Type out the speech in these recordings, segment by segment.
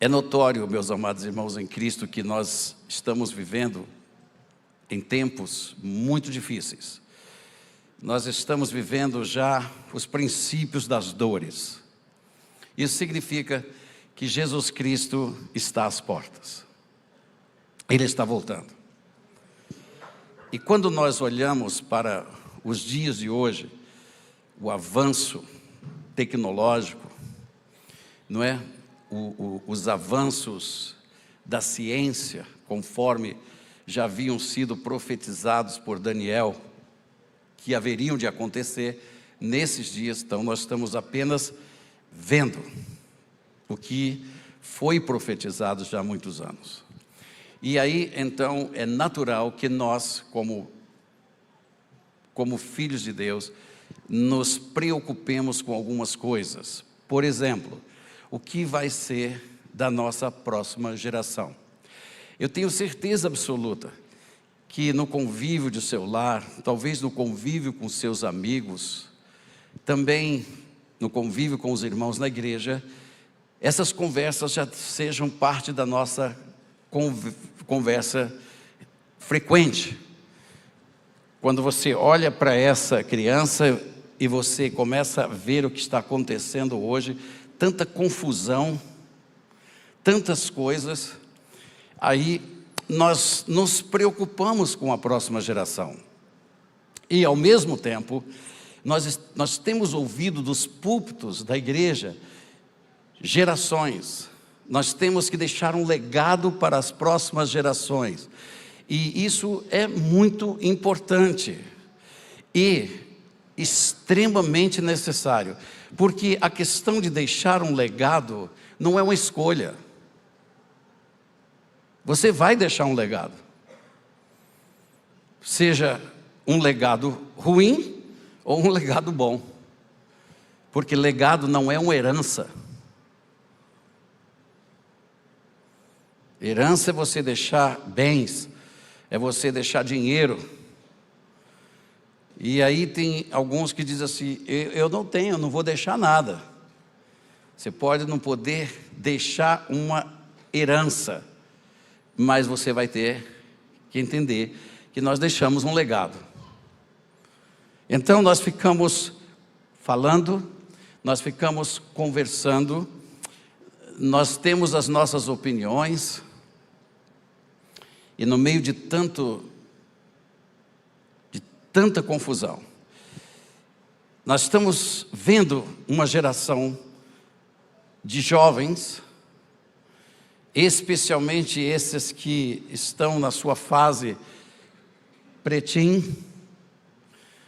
É notório, meus amados irmãos em Cristo, que nós estamos vivendo em tempos muito difíceis. Nós estamos vivendo já os princípios das dores. Isso significa que Jesus Cristo está às portas. Ele está voltando. E quando nós olhamos para os dias de hoje, o avanço tecnológico, não é? Os avanços da ciência, conforme já haviam sido profetizados por Daniel, que haveriam de acontecer nesses dias. Então nós estamos apenas vendo o que foi profetizado já há muitos anos. E aí então é natural que nós, como filhos de Deus, nos preocupemos com algumas coisas. Por exemplo, o que vai ser da nossa próxima geração? Eu tenho certeza absoluta que no convívio de seu lar, talvez no convívio com seus amigos, também no convívio com os irmãos na igreja, essas conversas já sejam parte da nossa conversa frequente. Quando você olha para essa criança e você começa a ver o que está acontecendo hoje, tanta confusão, tantas coisas, aí nós nos preocupamos com a próxima geração. E ao mesmo tempo, nós temos ouvido dos púlpitos da igreja, gerações, nós temos que deixar um legado para as próximas gerações. E isso é muito importante e extremamente necessário, porque a questão de deixar um legado não é uma escolha. Você vai deixar um legado, seja um legado ruim ou um legado bom, porque legado não é uma herança. Herança é você deixar bens, é você deixar dinheiro. E aí tem alguns que dizem assim, eu não tenho, eu não vou deixar nada. Você pode não poder deixar uma herança, mas você vai ter que entender que nós deixamos um legado. Então nós ficamos falando, nós ficamos conversando, nós temos as nossas opiniões, e no meio de tanta confusão, nós estamos vendo uma geração de jovens, especialmente esses que estão na sua fase pretim,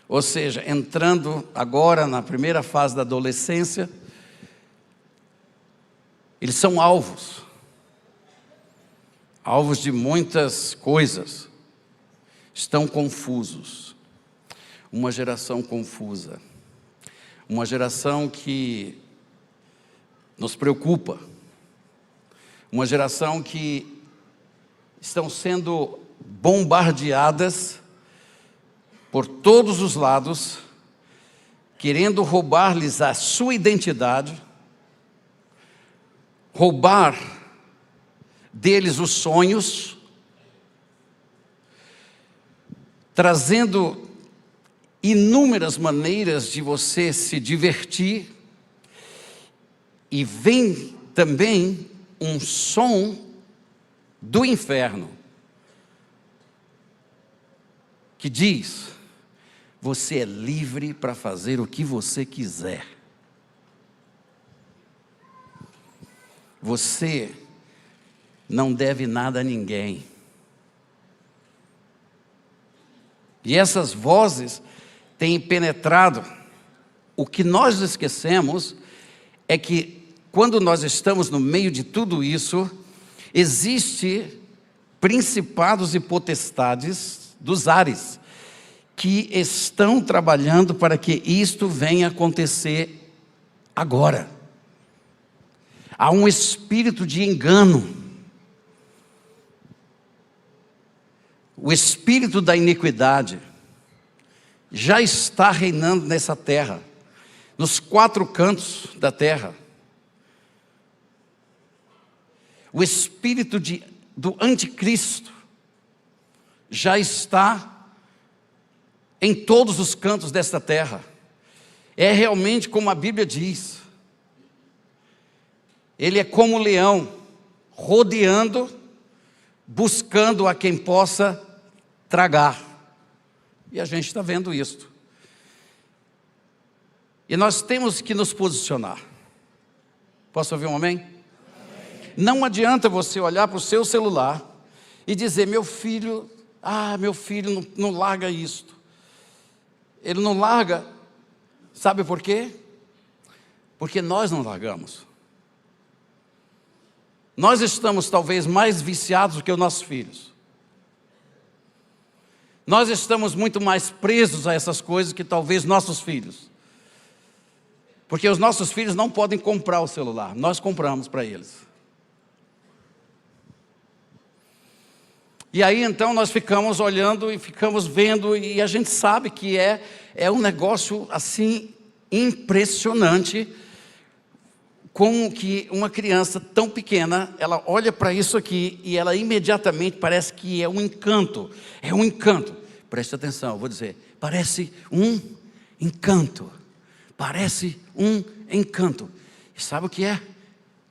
ou seja, entrando agora na primeira fase da adolescência. Eles são alvos de muitas coisas, estão confusos. Uma geração confusa, uma geração que nos preocupa, uma geração que estão sendo bombardeadas por todos os lados, querendo roubar-lhes a sua identidade, roubar deles os sonhos, trazendo inúmeras maneiras de você se divertir, e vem também um som do inferno que diz: você é livre para fazer o que você quiser. Você não deve nada a ninguém. E essas vozes têm penetrado. O que nós esquecemos é que quando nós estamos no meio de tudo isso, existe principados e potestades dos ares que estão trabalhando para que isto venha acontecer agora. Há um espírito de engano, o espírito da iniquidade já está reinando nessa terra, nos quatro cantos da terra. O espírito do anticristo já está em todos os cantos desta terra. É realmente como a Bíblia diz. Ele é como um leão, rodeando, buscando a quem possa tragar. E a gente está vendo isto. E nós temos que nos posicionar. Posso ouvir um amém? Amém. Não adianta você olhar para o seu celular e dizer, meu filho não larga isto. Ele não larga, sabe por quê? Porque nós não largamos. Nós estamos talvez mais viciados do que os nossos filhos. Nós estamos muito mais presos a essas coisas que talvez nossos filhos. Porque os nossos filhos não podem comprar o celular, nós compramos para eles. E aí então nós ficamos olhando e ficamos vendo, e a gente sabe que é um negócio assim impressionante, como que uma criança tão pequena, ela olha para isso aqui e ela imediatamente parece que é um encanto. É um encanto. Preste atenção, eu vou dizer, parece um encanto. Parece um encanto. E sabe o que é?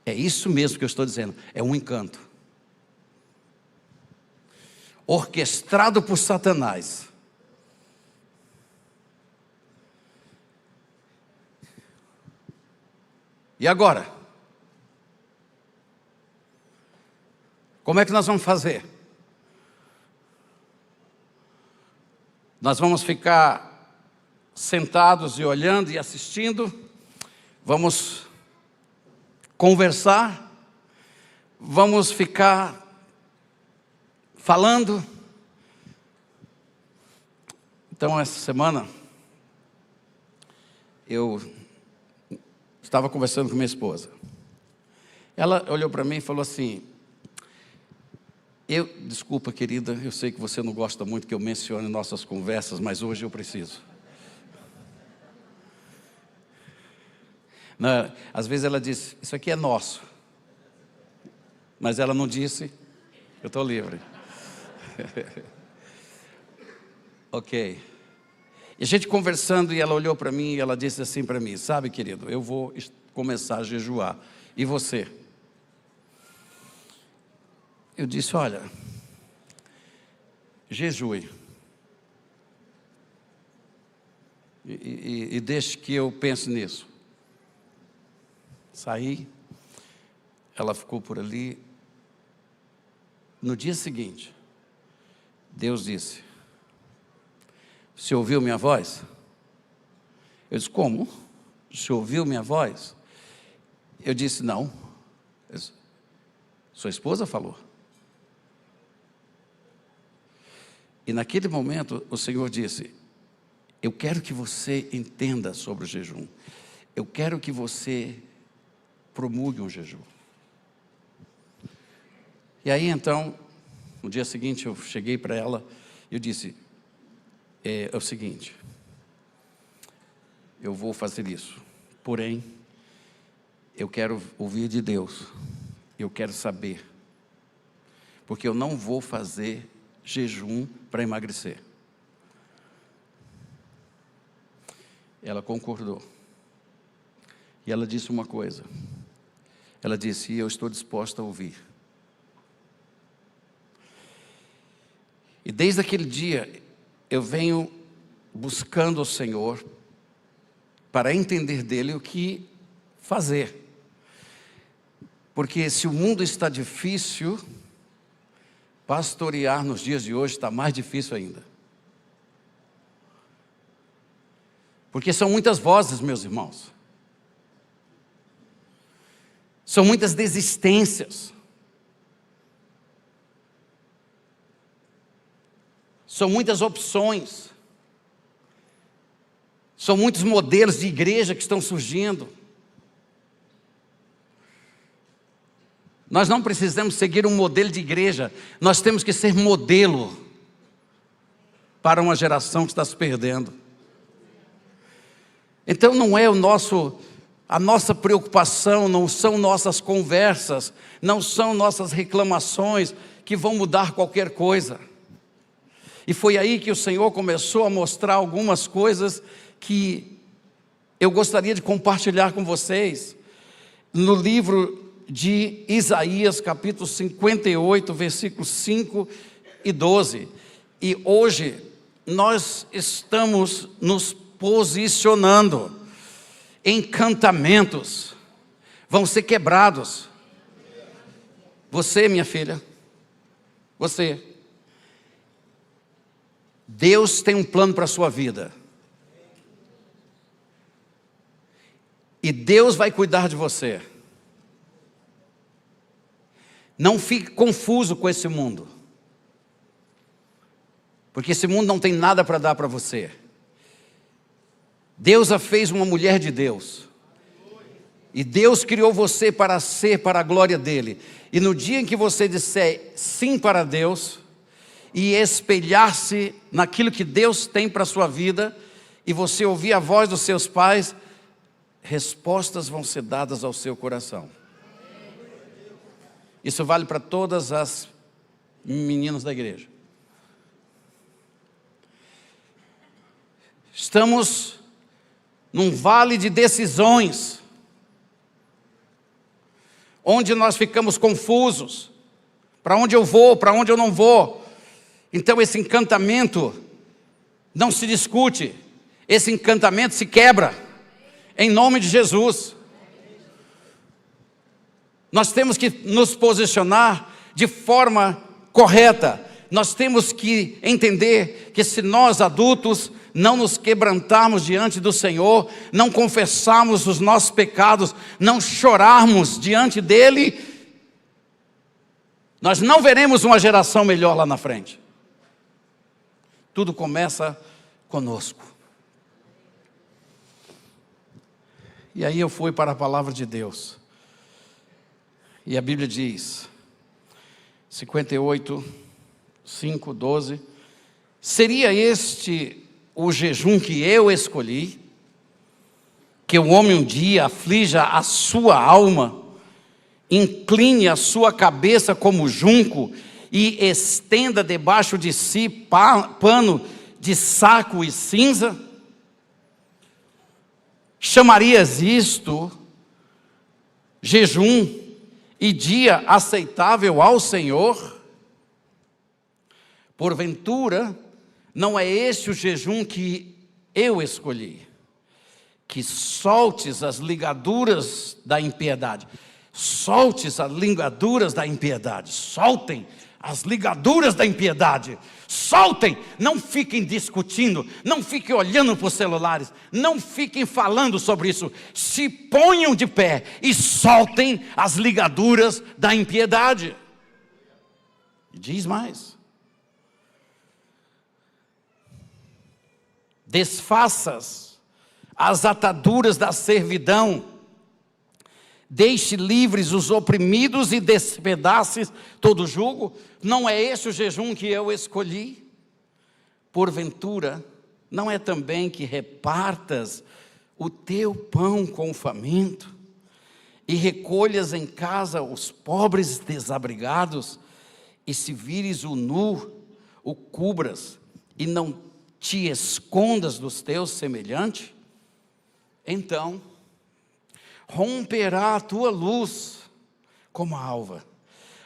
É isso mesmo que eu estou dizendo, é um encanto. Orquestrado por Satanás. E agora? Como é que nós vamos fazer? Nós vamos ficar sentados e olhando e assistindo? Vamos conversar? Vamos ficar falando? Então, essa semana, eu estava conversando com minha esposa. Ela olhou para mim e falou assim, desculpa querida, eu sei que você não gosta muito que eu mencione nossas conversas, mas hoje eu preciso. Às vezes ela diz, isso aqui é nosso. Mas ela não disse, eu estou livre. Ok. E a gente conversando, e ela olhou para mim e ela disse assim para mim, sabe querido, eu vou começar a jejuar. E você? Eu disse, olha, jejue. E deixe que eu pense nisso. Saí, ela ficou por ali. No dia seguinte, Deus disse, você ouviu minha voz? Eu disse, como? Você ouviu minha voz? Eu disse, não. Sua esposa falou. E naquele momento o Senhor disse, eu quero que você entenda sobre o jejum. Eu quero que você promulgue um jejum. E aí então, no dia seguinte eu cheguei para ela e eu disse, é o seguinte, eu vou fazer isso, porém, eu quero ouvir de Deus, eu quero saber, porque eu não vou fazer jejum para emagrecer. Ela concordou. E ela disse uma coisa, ela disse, eu estou disposta a ouvir. E desde aquele dia, eu venho buscando o Senhor para entender dele o que fazer. Porque se o mundo está difícil, pastorear nos dias de hoje está mais difícil ainda. Porque são muitas vozes, meus irmãos. São muitas desistências. São muitas opções. São muitos modelos de igreja que estão surgindo. Nós não precisamos seguir um modelo de igreja, nós temos que ser modelo para uma geração que está se perdendo. Então não é A nossa preocupação não são nossas conversas, não são nossas reclamações que vão mudar qualquer coisa. E foi aí que o Senhor começou a mostrar algumas coisas que eu gostaria de compartilhar com vocês. No livro de Isaías, capítulo 58, versículos 5 e 12. E hoje nós estamos nos posicionando. Encantamentos vão ser quebrados. Você, minha filha, você, Deus tem um plano para a sua vida. E Deus vai cuidar de você. Não fique confuso com esse mundo. Porque esse mundo não tem nada para dar para você. Deus a fez uma mulher de Deus. E Deus criou você para ser para a glória dEle. E no dia em que você disser sim para Deus, e espelhar-se naquilo que Deus tem para a sua vida, e você ouvir a voz dos seus pais, respostas vão ser dadas ao seu coração. Isso vale para todas as meninas da igreja. Estamos num vale de decisões, onde nós ficamos confusos, para onde eu vou, para onde eu não vou. Então esse encantamento não se discute, esse encantamento se quebra, em nome de Jesus. Nós temos que nos posicionar de forma correta. Nós temos que entender que se nós adultos não nos quebrantarmos diante do Senhor, não confessarmos os nossos pecados, não chorarmos diante dEle, nós não veremos uma geração melhor lá na frente. Tudo começa conosco. E aí eu fui para a palavra de Deus. E a Bíblia diz, 58, 5, 12, seria este o jejum que eu escolhi, que o homem um dia aflija a sua alma, incline a sua cabeça como junco e estenda debaixo de si pano de saco e cinza? Chamarias isto jejum e dia aceitável ao Senhor? Porventura, não é este o jejum que eu escolhi, que soltes as ligaduras da impiedade. Soltes as ligaduras da impiedade. Soltem as ligaduras da impiedade. Soltem, não fiquem discutindo, não fiquem olhando para os celulares, não fiquem falando sobre isso. Se ponham de pé e soltem as ligaduras da impiedade. E diz mais: desfaças as ataduras da servidão, deixe livres os oprimidos e despedace todo jugo. Não é esse o jejum que eu escolhi? Porventura, não é também que repartas o teu pão com o faminto, e recolhas em casa os pobres desabrigados, e se vires o nu, o cubras, e não te escondas dos teus semelhantes? Então romperá a tua luz como a alva,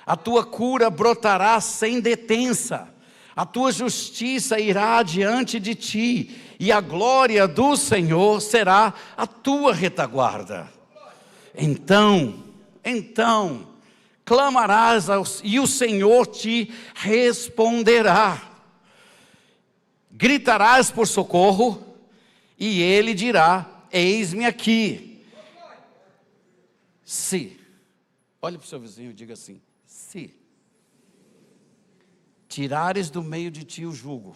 a tua cura brotará sem detença, a tua justiça irá diante de ti, e a glória do Senhor será a tua retaguarda. Então, clamarás e o Senhor te responderá. Gritarás por socorro, e Ele dirá: eis-me aqui. Se, olhe para o seu vizinho e diga assim: se tirares do meio de ti o jugo.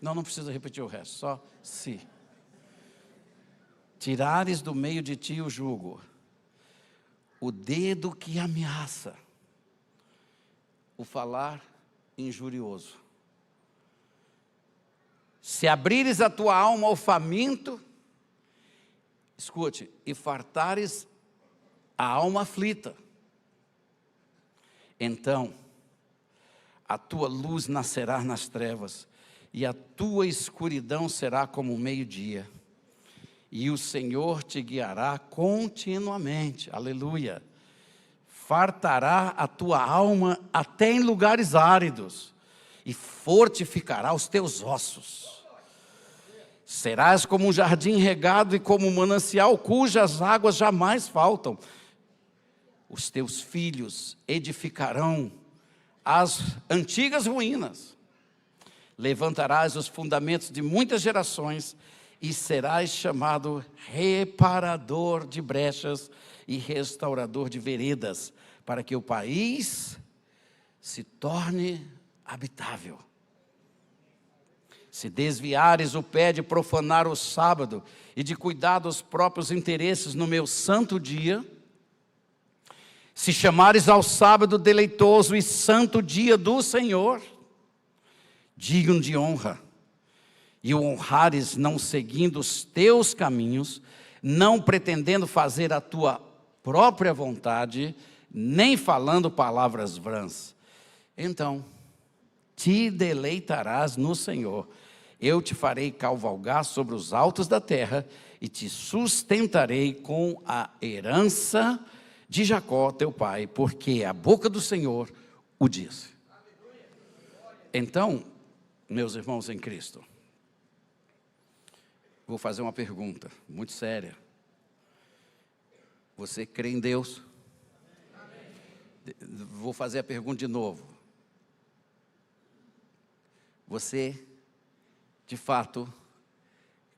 Não precisa repetir o resto, só se. Tirares do meio de ti o jugo, o dedo que ameaça, o falar injurioso. Se abrires a tua alma ao faminto, escute, e fartares a alma aflita, então a tua luz nascerá nas trevas, e a tua escuridão será como o meio-dia, e o Senhor te guiará continuamente, aleluia, fartará a tua alma até em lugares áridos, e fortificará os teus ossos. Serás como um jardim regado e como um manancial cujas águas jamais faltam. Os teus filhos edificarão as antigas ruínas. Levantarás os fundamentos de muitas gerações e serás chamado reparador de brechas e restaurador de veredas, para que o país se torne habitável. Se desviares o pé de profanar o sábado e de cuidar dos próprios interesses no meu santo dia, se chamares ao sábado deleitoso e santo dia do Senhor, digno de honra, e o honrares não seguindo os teus caminhos, não pretendendo fazer a tua própria vontade, nem falando palavras vãs, então te deleitarás no Senhor. Eu te farei cavalgar sobre os altos da terra e te sustentarei com a herança de Jacó, teu pai, porque a boca do Senhor o disse. Então, meus irmãos em Cristo, vou fazer uma pergunta muito séria. Você crê em Deus? Vou fazer a pergunta de novo. Você, de fato,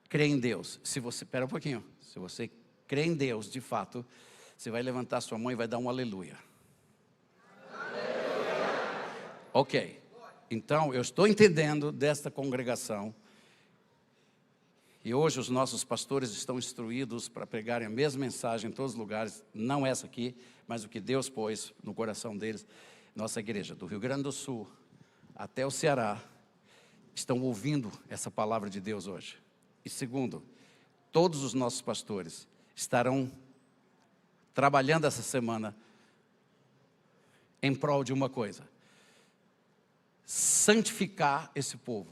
crê em Deus? Se você, espera um pouquinho, se você crê em Deus, de fato, você vai levantar sua mão e vai dar um aleluia. Aleluia. Ok, então eu estou entendendo desta congregação, e hoje os nossos pastores estão instruídos para pregarem a mesma mensagem em todos os lugares, não essa aqui, mas o que Deus pôs no coração deles. Nossa igreja, do Rio Grande do Sul até o Ceará, estão ouvindo essa palavra de Deus hoje. E segundo, todos os nossos pastores estarão trabalhando essa semana em prol de uma coisa: santificar esse povo.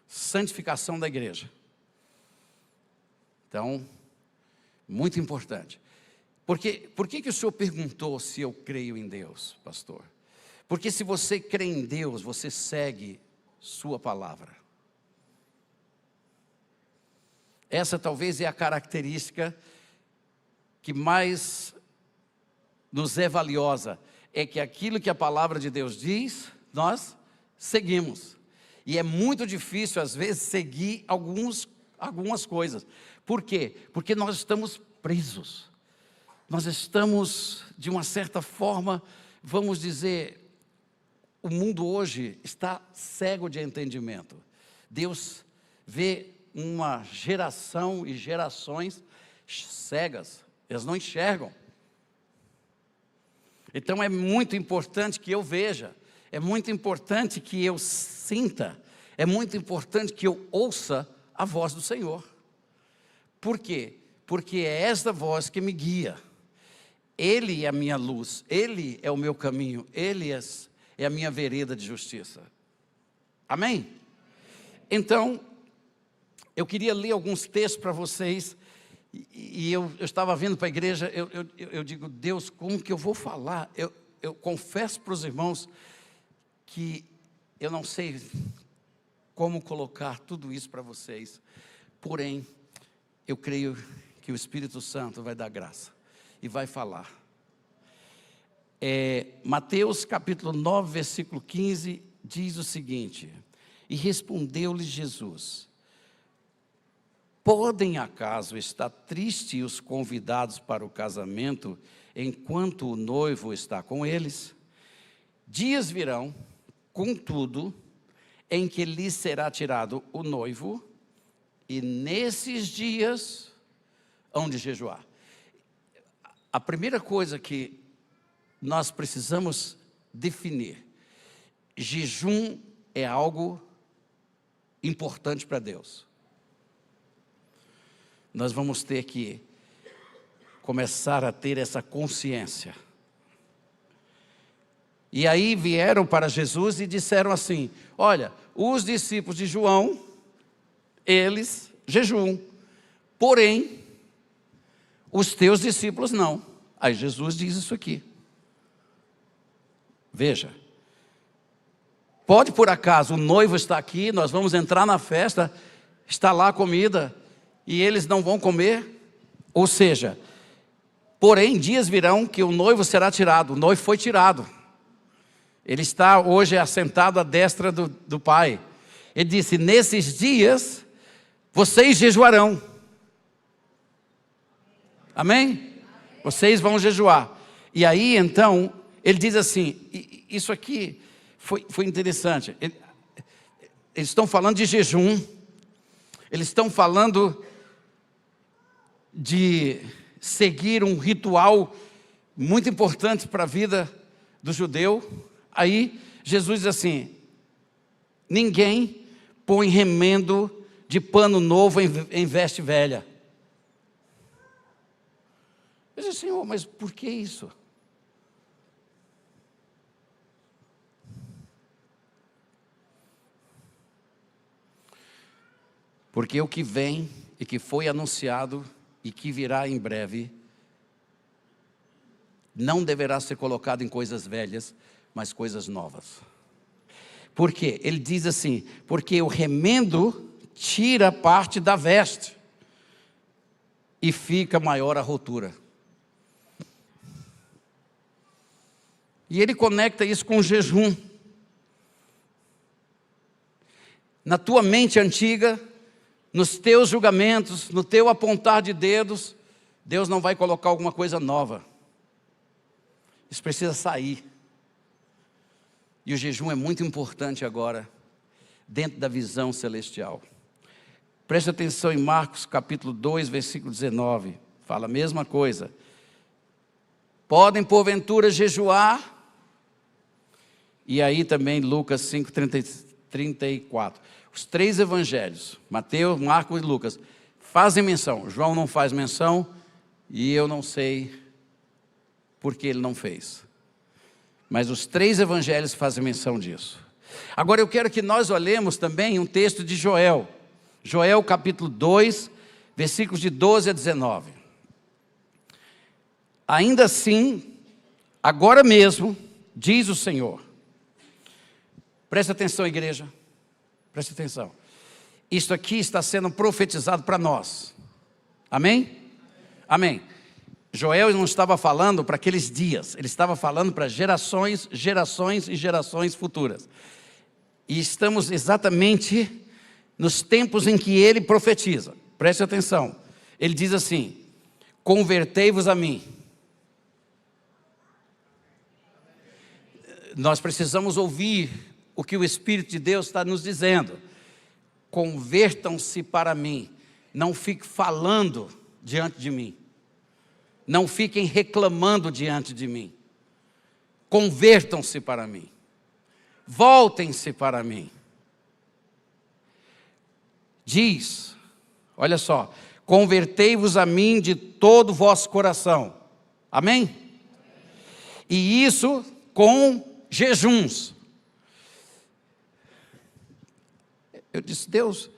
Santificação da igreja. Então, muito importante. Por que o senhor perguntou se eu creio em Deus, pastor? Porque se você crê em Deus, você segue sua palavra. Essa talvez é a característica que mais nos é valiosa, é que aquilo que a palavra de Deus diz, nós seguimos. E é muito difícil, às vezes, seguir algumas coisas. Por quê? Porque nós estamos presos. Nós estamos, de uma certa forma, vamos dizer, o mundo hoje está cego de entendimento. Deus vê uma geração e gerações cegas, elas não enxergam. Então é muito importante que eu veja, é muito importante que eu sinta, é muito importante que eu ouça a voz do Senhor. Por quê? Porque é esta voz que me guia. Ele é a minha luz, Ele é o meu caminho, Ele é a minha vereda de justiça. Amém? Então, eu queria ler alguns textos para vocês, e eu estava vindo para a igreja, eu digo, Deus, como que eu vou falar? Eu confesso para os irmãos que eu não sei como colocar tudo isso para vocês, porém, eu creio que o Espírito Santo vai dar graça e vai falar. Mateus capítulo 9, versículo 15, diz o seguinte: e respondeu-lhe Jesus: podem acaso estar tristes os convidados para o casamento, enquanto o noivo está com eles? Dias virão, contudo, em que lhes será tirado o noivo, e nesses dias hão de jejuar. A primeira coisa que nós precisamos definir: jejum é algo importante para Deus. nós vamos ter que começar a ter essa consciência. E aí vieram para Jesus e disseram assim: olha, os discípulos de João, eles jejuam, porém, os teus discípulos não. Aí Jesus diz isso aqui. Veja, pode por acaso o noivo está aqui, nós vamos entrar na festa, está lá a comida, e eles não vão comer? Ou seja, porém dias virão que o noivo será tirado. O noivo foi tirado. Ele está hoje assentado à destra do Pai. Ele disse: nesses dias, vocês jejuarão. Amém? Vocês vão jejuar. E aí, então, ele diz assim, isso aqui foi interessante. Eles estão falando de jejum. Eles estão falando de seguir um ritual muito importante para a vida do judeu. Aí Jesus diz assim: ninguém põe remendo de pano novo em veste velha. Eu disse: Senhor, mas por que isso? Porque o que vem e que foi anunciado e que virá em breve não deverá ser colocado em coisas velhas, mas coisas novas. Por quê? Ele diz assim: porque o remendo tira parte da veste e fica maior a rotura. E ele conecta isso com o jejum. Na tua mente antiga, nos teus julgamentos, no teu apontar de dedos, Deus não vai colocar alguma coisa nova. Isso precisa sair. E o jejum é muito importante agora, dentro da visão celestial. Preste atenção em Marcos capítulo 2, versículo 19. Fala a mesma coisa. Podem porventura jejuar. E aí também Lucas 5, 34. Os três evangelhos, Mateus, Marcos e Lucas, fazem menção. João não faz menção e eu não sei porque ele não fez. Mas os três evangelhos fazem menção disso. Agora eu quero que nós olhemos também um texto de Joel. Joel capítulo 2, versículos de 12 a 19. Ainda assim, agora mesmo, diz o Senhor. Presta atenção, igreja. Presta atenção. Isto aqui está sendo profetizado para nós. Amém? Amém. Joel não estava falando para aqueles dias. Ele estava falando para gerações, gerações e gerações futuras. E estamos exatamente nos tempos em que ele profetiza. Preste atenção. Ele diz assim: convertei-vos a mim. Nós precisamos ouvir o que o Espírito de Deus está nos dizendo. Convertam-se para mim. Não fiquem falando diante de mim. Não fiquem reclamando diante de mim. Convertam-se para mim. Voltem-se para mim. Diz, olha só, convertei-vos a mim de todo o vosso coração. Amém? E isso com jejuns. Eu disse: Deus,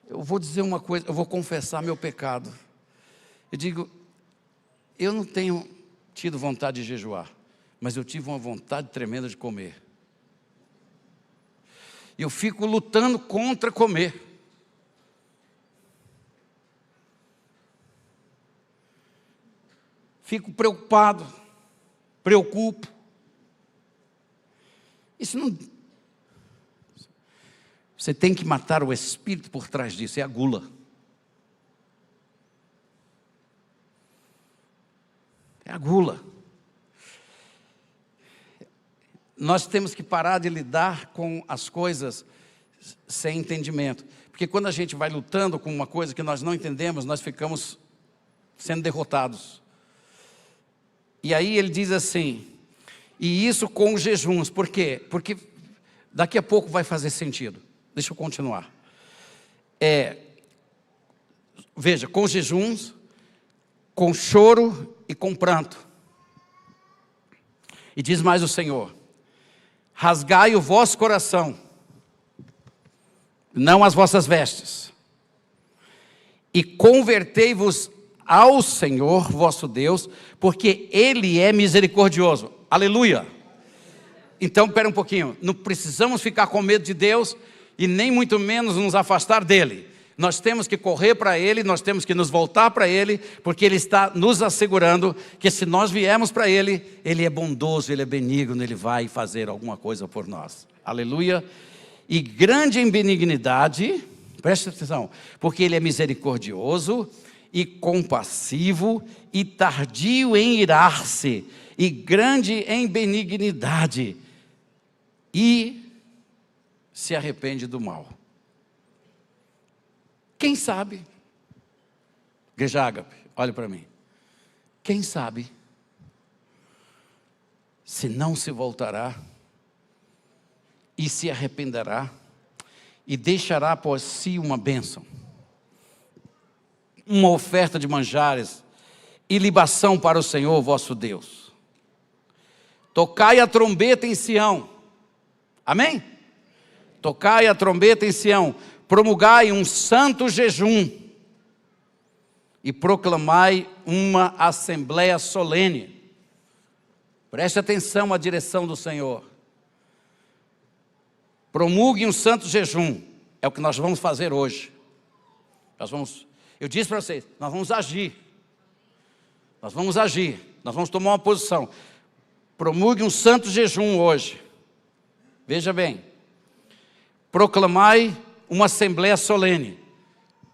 eu vou dizer uma coisa, eu vou confessar meu pecado. Eu digo: eu não tenho tido vontade de jejuar, mas eu tive uma vontade tremenda de comer. E eu fico lutando contra comer. Fico preocupado, preocupo. Isso não... Você tem que matar o espírito por trás disso, é a gula. É a gula. Nós temos que parar de lidar com as coisas sem entendimento. Porque quando a gente vai lutando com uma coisa que nós não entendemos, nós ficamos sendo derrotados. E aí ele diz assim, e isso com os jejuns. Por quê? Porque daqui a pouco vai fazer sentido. Deixa eu continuar. veja, com jejuns, com choro e com pranto. E diz mais o Senhor: rasgai o vosso coração, não as vossas vestes, e convertei-vos ao Senhor vosso Deus, porque Ele é misericordioso. Aleluia! Então, espera um pouquinho, não precisamos ficar com medo de Deus, e nem muito menos nos afastar dEle. Nós temos que correr para Ele, nós temos que nos voltar para Ele, porque Ele está nos assegurando que se nós viermos para Ele, Ele é bondoso, Ele é benigno, Ele vai fazer alguma coisa por nós. Aleluia! E grande em benignidade, preste atenção, porque Ele é misericordioso e compassivo e tardio em irar-se, e grande em benignidade, e se arrepende do mal. Quem sabe, Igreja Ágape, olhe para mim, quem sabe se não se voltará e se arrependerá e deixará após si uma bênção, uma oferta de manjares e libação para o Senhor vosso Deus. Tocai a trombeta em Sião, amém? Tocai a trombeta em Sião, promulgai um santo jejum e proclamai uma assembleia solene. Preste atenção à direção do Senhor. Promulgue um santo jejum, é o que nós vamos fazer hoje. Eu disse para vocês, nós vamos agir, nós vamos tomar uma posição. Promulgue um santo jejum hoje. Veja bem, proclamai uma assembleia solene,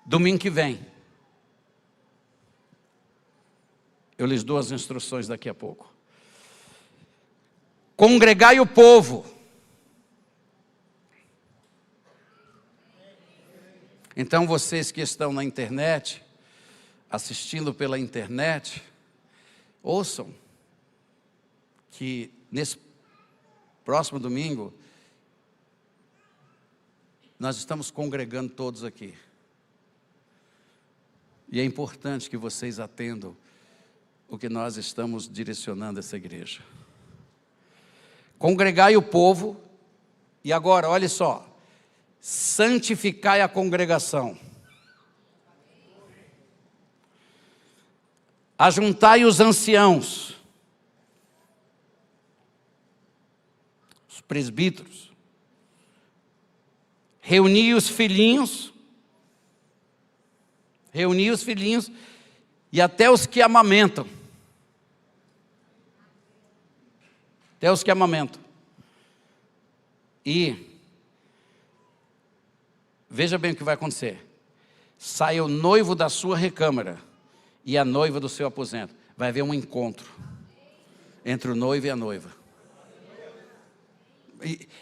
domingo que vem. Eu lhes dou as instruções daqui a pouco. Congregai o povo. Então vocês que estão na internet, assistindo pela internet, ouçam que nesse próximo domingo, nós estamos congregando todos aqui. E é importante que vocês atendam o que nós estamos direcionando essa igreja. Congregai o povo, e agora, olha só, santificai a congregação. Ajuntai os anciãos, os presbíteros, reuni os filhinhos e até os que amamentam. Até os que amamentam. E veja bem o que vai acontecer. Sai o noivo da sua recâmara e a noiva do seu aposento. Vai haver um encontro entre o noivo e a noiva.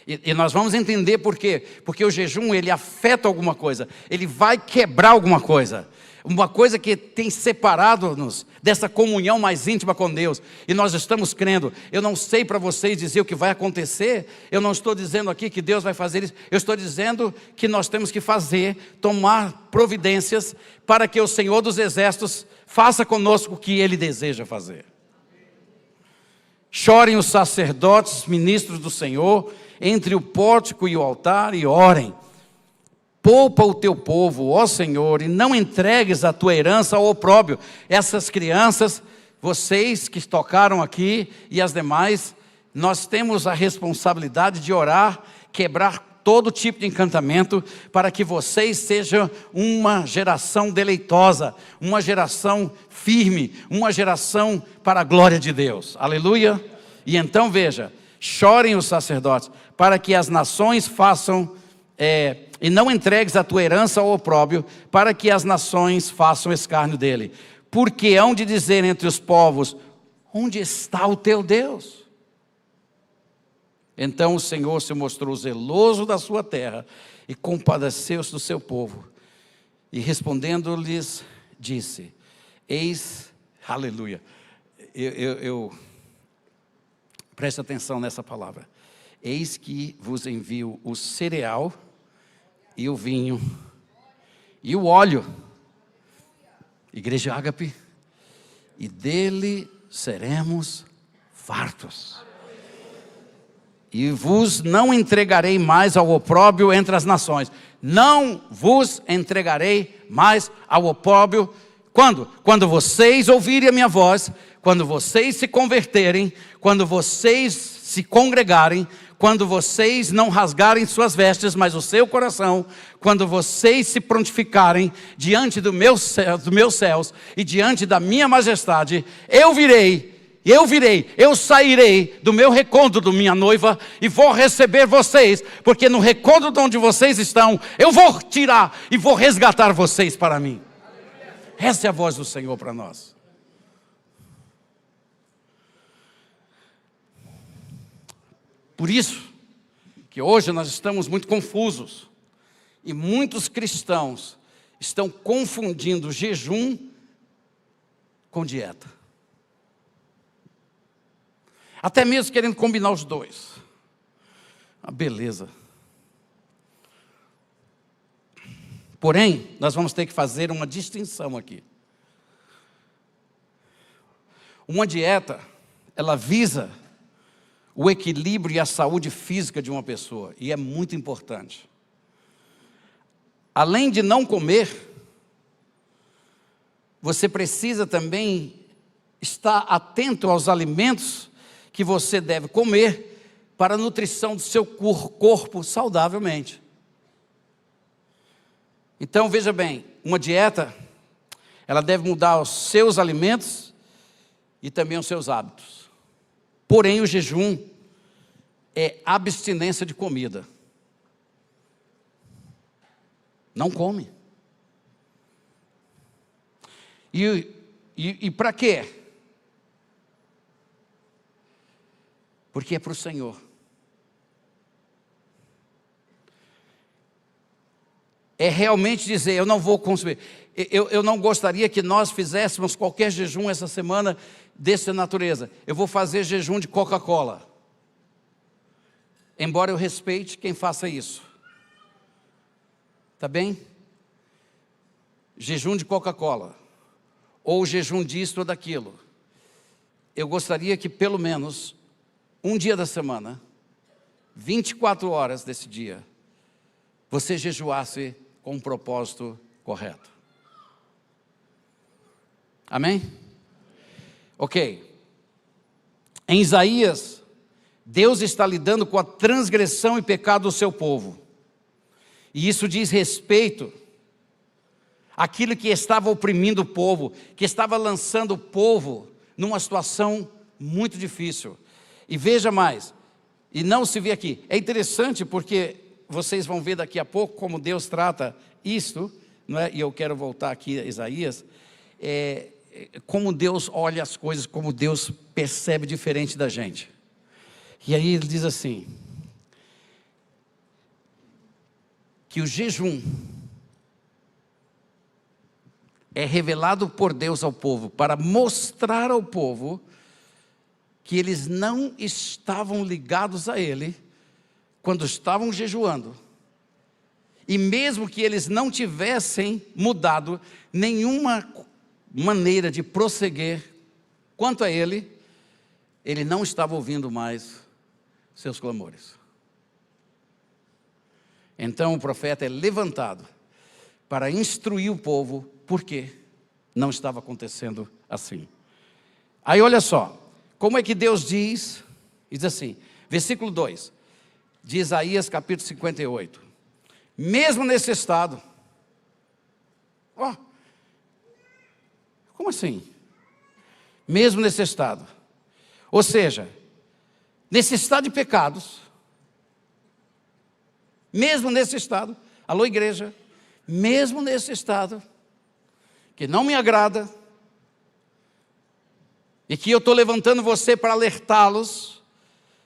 E nós vamos entender por quê. Porque o jejum, ele afeta alguma coisa. Ele vai quebrar alguma coisa. Uma coisa que tem separado-nos dessa comunhão mais íntima com Deus. E nós estamos crendo. Eu não sei para vocês dizer o que vai acontecer. Eu não estou dizendo aqui que Deus vai fazer isso. Eu estou dizendo que nós temos que tomar providências para que o Senhor dos Exércitos faça conosco o que Ele deseja fazer. Chorem os sacerdotes, ministros do Senhor, entre o pórtico e o altar, e orem. Poupa o teu povo, ó Senhor, e não entregues a tua herança ao opróbrio. Essas crianças, vocês que tocaram aqui e as demais, nós temos a responsabilidade de orar, quebrar todo tipo de encantamento, para que vocês sejam uma geração deleitosa, uma geração firme, uma geração para a glória de Deus. Aleluia! E então veja, chorem os sacerdotes, para que as nações façam, e não entregues a tua herança ao opróbrio, para que as nações façam escárnio dele. Porque hão de dizer entre os povos, onde está o teu Deus? Então o Senhor se mostrou zeloso da sua terra e compadeceu-se do seu povo. E respondendo-lhes, disse, eis, aleluia, preste atenção nessa palavra. Eis que vos envio o cereal e o vinho e o óleo Igreja Ágape, e dele seremos fartos. E vos não entregarei mais ao opróbrio entre as nações. Não vos entregarei mais ao opróbrio. Quando? Quando vocês ouvirem a minha voz, quando vocês se converterem, quando vocês se congregarem, quando vocês não rasgarem suas vestes, mas o seu coração, quando vocês se prontificarem diante dos meus céus e diante da minha majestade, eu sairei do meu recôndito, da minha noiva, e vou receber vocês, porque no recôndito onde vocês estão, eu vou tirar e vou resgatar vocês para mim. Essa é a voz do Senhor para nós. Por isso que hoje nós estamos muito confusos, e muitos cristãos estão confundindo jejum com dieta. Até mesmo querendo combinar os dois. Ah, beleza. Porém, nós vamos ter que fazer uma distinção aqui. Uma dieta, ela visa o equilíbrio e a saúde física de uma pessoa, e é muito importante. Além de não comer, você precisa também estar atento aos alimentos que você deve comer para a nutrição do seu corpo saudavelmente. Então, veja bem, uma dieta, ela deve mudar os seus alimentos e também os seus hábitos. Porém, o jejum é abstinência de comida. Não come. E para quê? Porque é para o Senhor. É realmente dizer, eu não vou consumir. Eu não gostaria que nós fizéssemos qualquer jejum essa semana dessa natureza. Eu vou fazer jejum de Coca-Cola. Embora eu respeite quem faça isso. Tá bem? Jejum de Coca-Cola. Ou jejum disto ou daquilo. Eu gostaria que pelo menos um dia da semana, 24 horas desse dia, você jejuasse com um propósito correto. Amém? Ok. Em Isaías, Deus está lidando com a transgressão e pecado do seu povo. E isso diz respeito àquilo que estava oprimindo o povo, que estava lançando o povo numa situação muito difícil. E veja mais, e não se vê aqui. É interessante porque vocês vão ver daqui a pouco como Deus trata isto, não é? E eu quero voltar aqui a Isaías, como Deus olha as coisas, como Deus percebe diferente da gente. E aí ele diz assim, que o jejum é revelado por Deus ao povo, para mostrar ao povo que eles não estavam ligados a Ele, quando estavam jejuando. E mesmo que eles não tivessem mudado nenhuma maneira de prosseguir quanto a Ele, Ele não estava ouvindo mais seus clamores. Então o profeta é levantado para instruir o povo, porque não estava acontecendo assim. Aí olha só, como é que Deus diz? Diz assim, versículo 2, de Isaías capítulo 58. Mesmo nesse estado, como assim? Mesmo nesse estado, ou seja, nesse estado de pecados, mesmo nesse estado, alô igreja, mesmo nesse estado, que não me agrada, e que eu estou levantando você para alertá-los,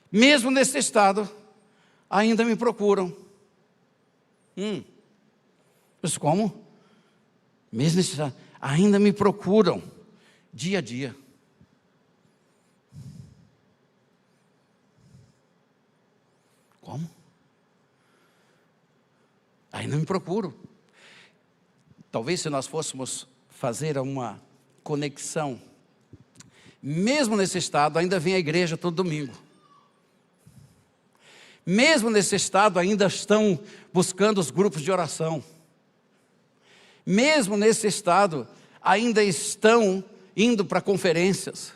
mesmo nesse estado, ainda me procuram. Mas como? Mesmo nesse estado, ainda me procuram, dia a dia. Como? Ainda me procuram. Talvez se nós fôssemos fazer uma conexão. Mesmo nesse estado, ainda vem à igreja todo domingo. Mesmo nesse estado, ainda estão buscando os grupos de oração. Mesmo nesse estado, ainda estão indo para conferências.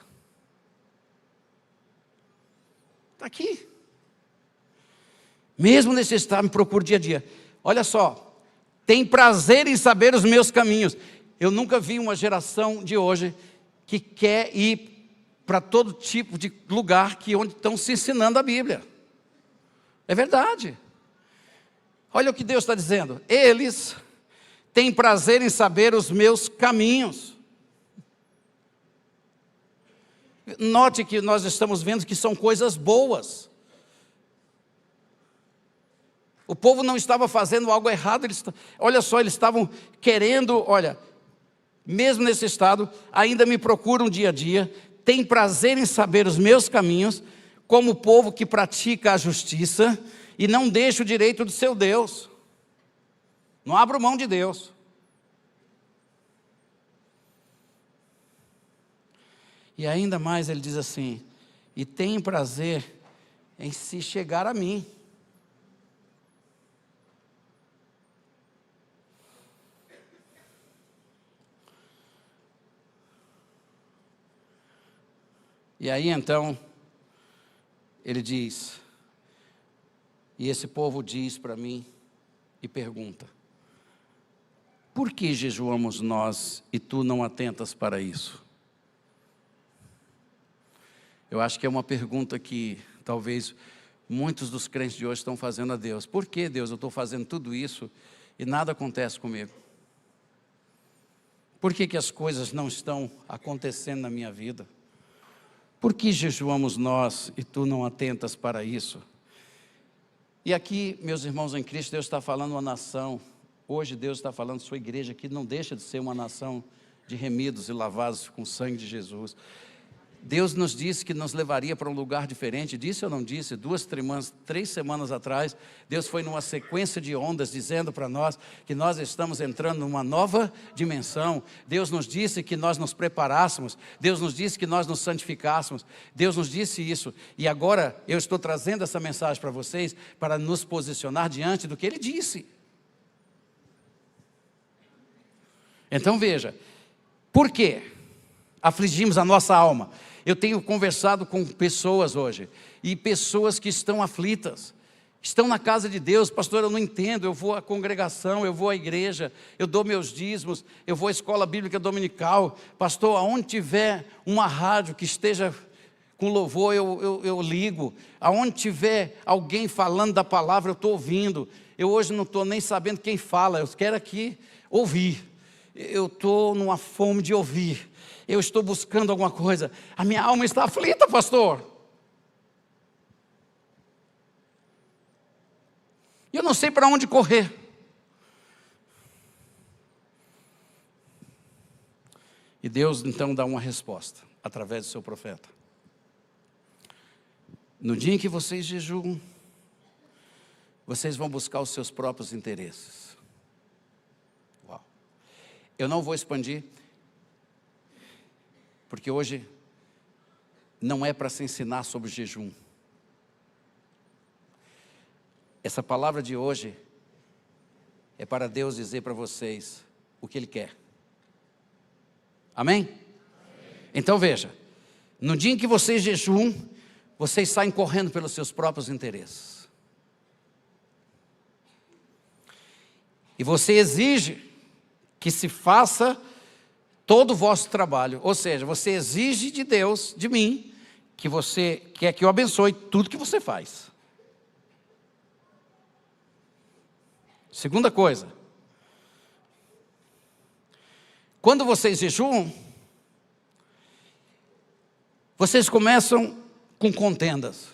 Está aqui. Mesmo nesse estado, me procura dia a dia. Olha só, tem prazer em saber os meus caminhos. Eu nunca vi uma geração de hoje que quer ir para todo tipo de lugar onde estão se ensinando a Bíblia. É verdade. Olha o que Deus está dizendo. Eles têm prazer em saber os meus caminhos. Note que nós estamos vendo que são coisas boas. O povo não estava fazendo algo errado. Olha só, eles estavam querendo, mesmo nesse estado, ainda me procuram dia a dia, têm prazer em saber os meus caminhos, como o povo que pratica a justiça e não deixa o direito do seu Deus. Não abra mão de Deus. E ainda mais ele diz assim, e tem prazer em se chegar a mim. E aí então, ele diz, e esse povo diz para mim e pergunta, por que jejuamos nós e tu não atentas para isso? Eu acho que é uma pergunta que talvez muitos dos crentes de hoje estão fazendo a Deus. Por que, Deus, eu estou fazendo tudo isso e nada acontece comigo? Por que as coisas não estão acontecendo na minha vida? Por que jejuamos nós e tu não atentas para isso? E aqui, meus irmãos em Cristo, Deus está falando uma nação. Hoje Deus está falando sua igreja que não deixa de ser uma nação de remidos e lavados com o sangue de Jesus. Deus nos disse que nos levaria para um lugar diferente. Disse ou não disse? 3 semanas atrás, Deus foi numa sequência de ondas dizendo para nós que nós estamos entrando numa nova dimensão. Deus nos disse que nós nos preparássemos. Deus nos disse que nós nos santificássemos. Deus nos disse isso. E agora eu estou trazendo essa mensagem para vocês para nos posicionar diante do que Ele disse. Então veja, por quê? Afligimos a nossa alma. Eu tenho conversado com pessoas hoje, e pessoas que estão aflitas, estão na casa de Deus. Pastor, eu não entendo, eu vou à congregação, eu vou à igreja, eu dou meus dízimos, eu vou à escola bíblica dominical. Pastor, aonde tiver uma rádio que esteja com louvor, eu ligo. Aonde tiver alguém falando da palavra, eu estou ouvindo. Eu hoje não estou nem sabendo quem fala, eu quero aqui ouvir. Eu estou numa fome de ouvir. Eu estou buscando alguma coisa. A minha alma está aflita, pastor. Eu não sei para onde correr. E Deus então dá uma resposta, através do seu profeta. No dia em que vocês jejuam, vocês vão buscar os seus próprios interesses. Uau. Eu não vou expandir, porque hoje não é para se ensinar sobre jejum. Essa palavra de hoje é para Deus dizer para vocês o que Ele quer. Amém? Então veja, no dia em que vocês jejuam, vocês saem correndo pelos seus próprios interesses. E você exige que se faça todo o vosso trabalho, ou seja, você exige de Deus, de mim, que você quer que eu abençoe tudo que você faz. Segunda coisa, quando vocês jejuam, vocês começam com contendas.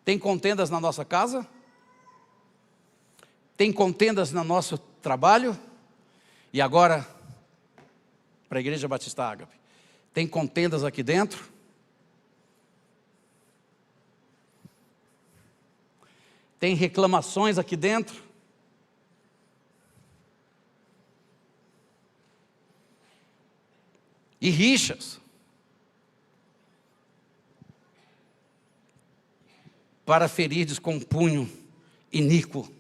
Tem contendas na nossa casa? Tem contendas no nosso trabalho? E agora, para a Igreja Batista Ágape, tem contendas aqui dentro? Tem reclamações aqui dentro? e rixas, para ferirdes com punho iníquo.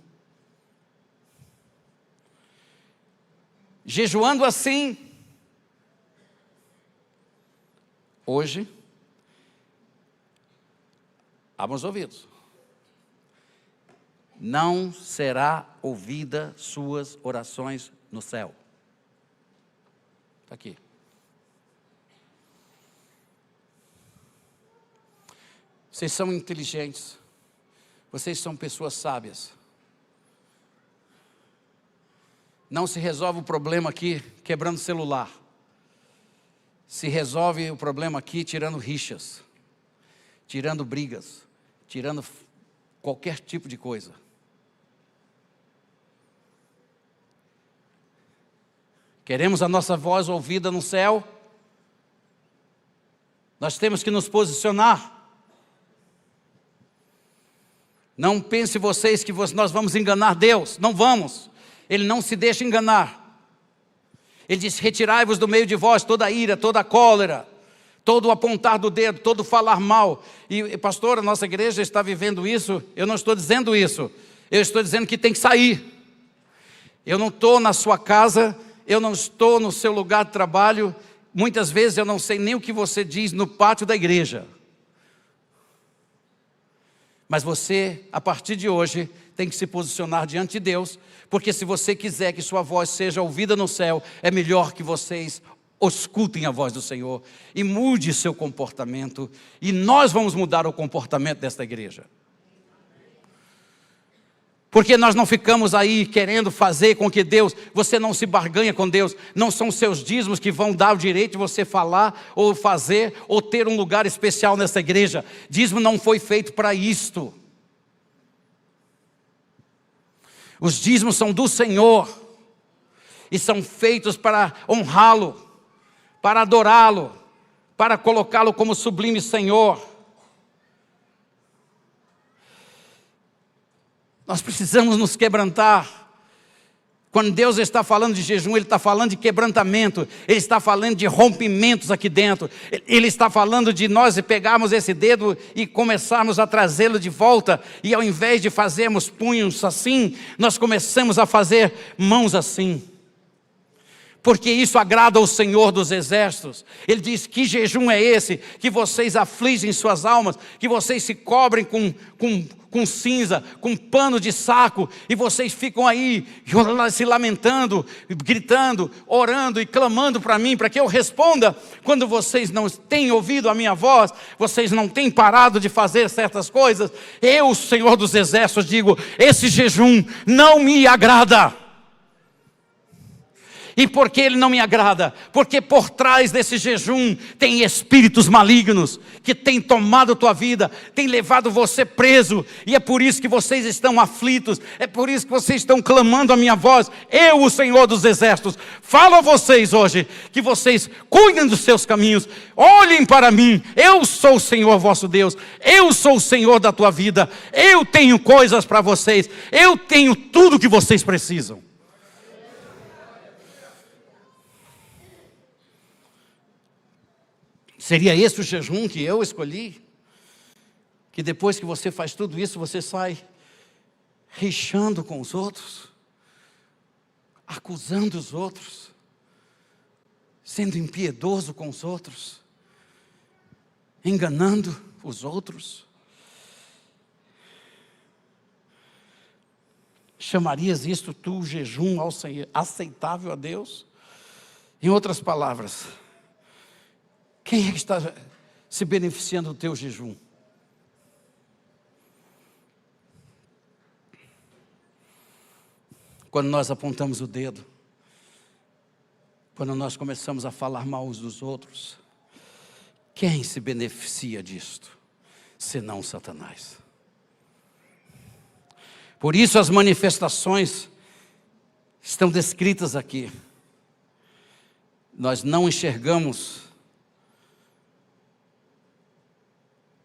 Jejuando assim, hoje, abram os ouvidos, não será ouvida suas orações no céu. Está aqui. Vocês são inteligentes, vocês são pessoas sábias. Não se resolve o problema aqui quebrando celular. Se resolve o problema aqui tirando rixas, tirando brigas, tirando qualquer tipo de coisa. Queremos a nossa voz ouvida no céu? Nós temos que nos posicionar. Não pense vocês que nós vamos enganar Deus. Não vamos. Ele não se deixa enganar. Ele diz: retirai-vos do meio de vós toda a ira, toda a cólera, todo o apontar do dedo, todo o falar mal. E pastor, a nossa igreja está vivendo isso. Eu não estou dizendo isso. Eu estou dizendo que tem que sair. Eu não estou na sua casa, eu não estou no seu lugar de trabalho. Muitas vezes eu não sei nem o que você diz no pátio da igreja. Mas você, a partir de hoje, tem que se posicionar diante de Deus, porque se você quiser que sua voz seja ouvida no céu, é melhor que vocês escutem a voz do Senhor e mude seu comportamento, e nós vamos mudar o comportamento desta igreja. Porque nós não ficamos aí querendo fazer com que Deus, você não se barganha com Deus, não são seus dízimos que vão dar o direito de você falar, ou fazer, ou ter um lugar especial nessa igreja. Dízimo não foi feito para isto. Os dízimos são do Senhor, e são feitos para honrá-lo, para adorá-lo, para colocá-lo como sublime Senhor. Nós precisamos nos quebrantar. Quando Deus está falando de jejum, Ele está falando de quebrantamento, Ele está falando de rompimentos aqui dentro, Ele está falando de nós pegarmos esse dedo e começarmos a trazê-lo de volta, e ao invés de fazermos punhos assim, nós começamos a fazer mãos assim. Porque isso agrada ao Senhor dos Exércitos. Ele diz: que jejum é esse? Que vocês afligem suas almas, que vocês se cobrem com cinza, com pano de saco, e vocês ficam aí se lamentando, gritando, orando e clamando para mim, para que eu responda, quando vocês não têm ouvido a minha voz, vocês não têm parado de fazer certas coisas. Eu, Senhor dos Exércitos, digo: esse jejum não me agrada. E por que ele não me agrada? Porque por trás desse jejum tem espíritos malignos que têm tomado a tua vida, têm levado você preso, e é por isso que vocês estão aflitos, é por isso que vocês estão clamando a minha voz. Eu, o Senhor dos Exércitos, falo a vocês hoje, que vocês cuidem dos seus caminhos, olhem para mim. Eu sou o Senhor vosso Deus, eu sou o Senhor da tua vida, eu tenho coisas para vocês, eu tenho tudo o que vocês precisam. Seria esse o jejum que eu escolhi? Que depois que você faz tudo isso, você sai rixando com os outros, acusando os outros, sendo impiedoso com os outros, enganando os outros? Chamarias isto tu jejum aceitável a Deus? Em outras palavras, quem é que está se beneficiando do teu jejum? Quando nós apontamos o dedo, quando nós começamos a falar mal uns dos outros, quem se beneficia disto, senão Satanás? Por isso as manifestações estão descritas aqui. Nós não enxergamos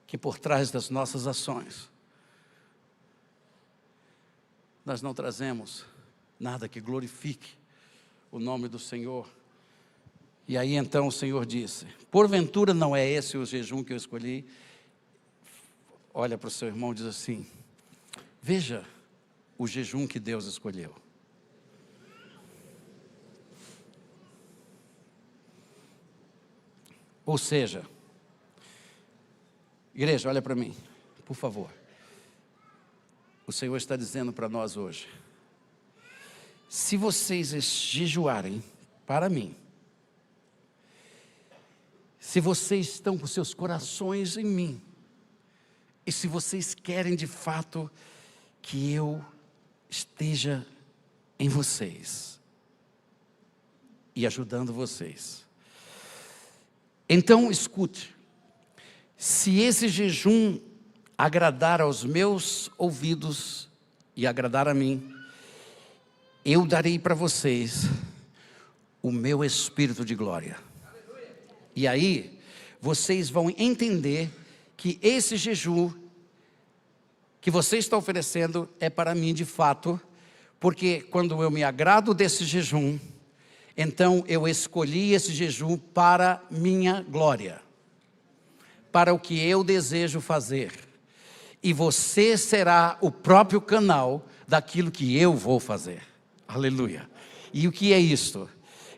que por trás das nossas ações, nós não trazemos nada que glorifique o nome do Senhor, E aí então o Senhor disse: porventura não é esse o jejum que eu escolhi? Olha para o seu irmão e diz assim: veja o jejum que Deus escolheu. Ou seja, igreja, olha para mim, por favor. O Senhor está dizendo para nós hoje: se vocês jejuarem para mim, se vocês estão com seus corações em mim, e se vocês querem de fato que eu esteja em vocês e ajudando vocês, então escute, se esse jejum agradar aos meus ouvidos e agradar a mim, eu darei para vocês o meu Espírito de glória. E aí, vocês vão entender que esse jejum que você está oferecendo é para mim de fato, porque quando eu me agrado desse jejum, então eu escolhi esse jejum para minha glória, para o que eu desejo fazer. E você será o próprio canal daquilo que eu vou fazer. Aleluia. E o que é isto?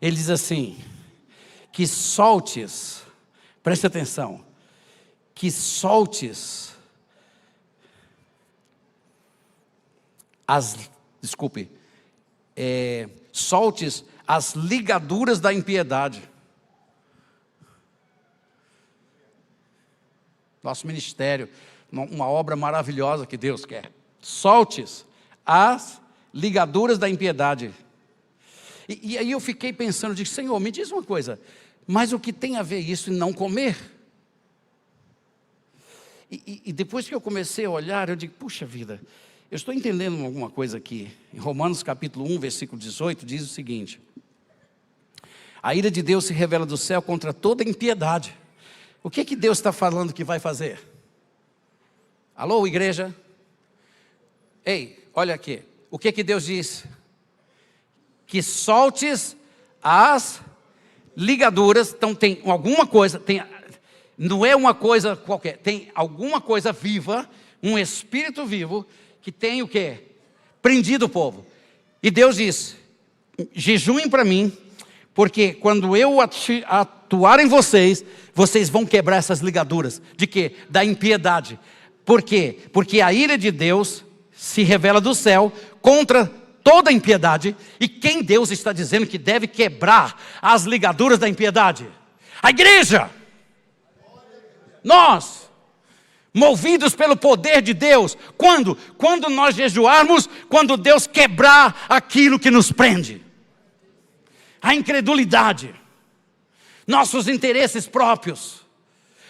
Ele diz assim: que soltes, preste atenção, que soltes soltes as ligaduras da impiedade. Nosso ministério, uma obra maravilhosa que Deus quer. Soltes as ligaduras da impiedade. E aí eu fiquei pensando, disse: Senhor, me diz uma coisa, mas o que tem a ver isso em não comer? E depois que eu comecei a olhar, eu digo: puxa vida, eu estou entendendo alguma coisa aqui. Em Romanos capítulo 1, versículo 18, diz o seguinte: a ira de Deus se revela do céu contra toda impiedade. O que Deus está falando que vai fazer? Alô, igreja? Ei, olha aqui. O que Deus diz? Que soltes as ligaduras. Então tem alguma coisa, não é uma coisa qualquer, tem alguma coisa viva, um espírito vivo, que tem o quê? Prendido o povo. E Deus diz: jejuem para mim, porque quando eu atuar em vocês, vocês vão quebrar essas ligaduras. De quê? Da impiedade. Por quê? Porque a ira de Deus se revela do céu contra toda a impiedade. E quem Deus está dizendo que deve quebrar as ligaduras da impiedade? A igreja. Nós, movidos pelo poder de Deus. Quando? Quando nós jejuarmos, quando Deus quebrar aquilo que nos prende. A incredulidade, nossos interesses próprios.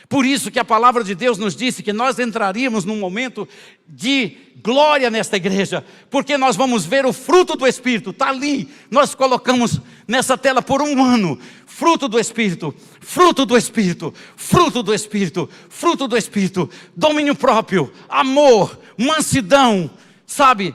Por isso que a palavra de Deus nos disse que nós entraríamos num momento de glória nesta igreja, porque nós vamos ver o fruto do Espírito. Está ali, nós colocamos nessa tela por um ano: fruto do Espírito, fruto do Espírito, fruto do Espírito, fruto do Espírito, domínio próprio, amor, mansidão, sabe?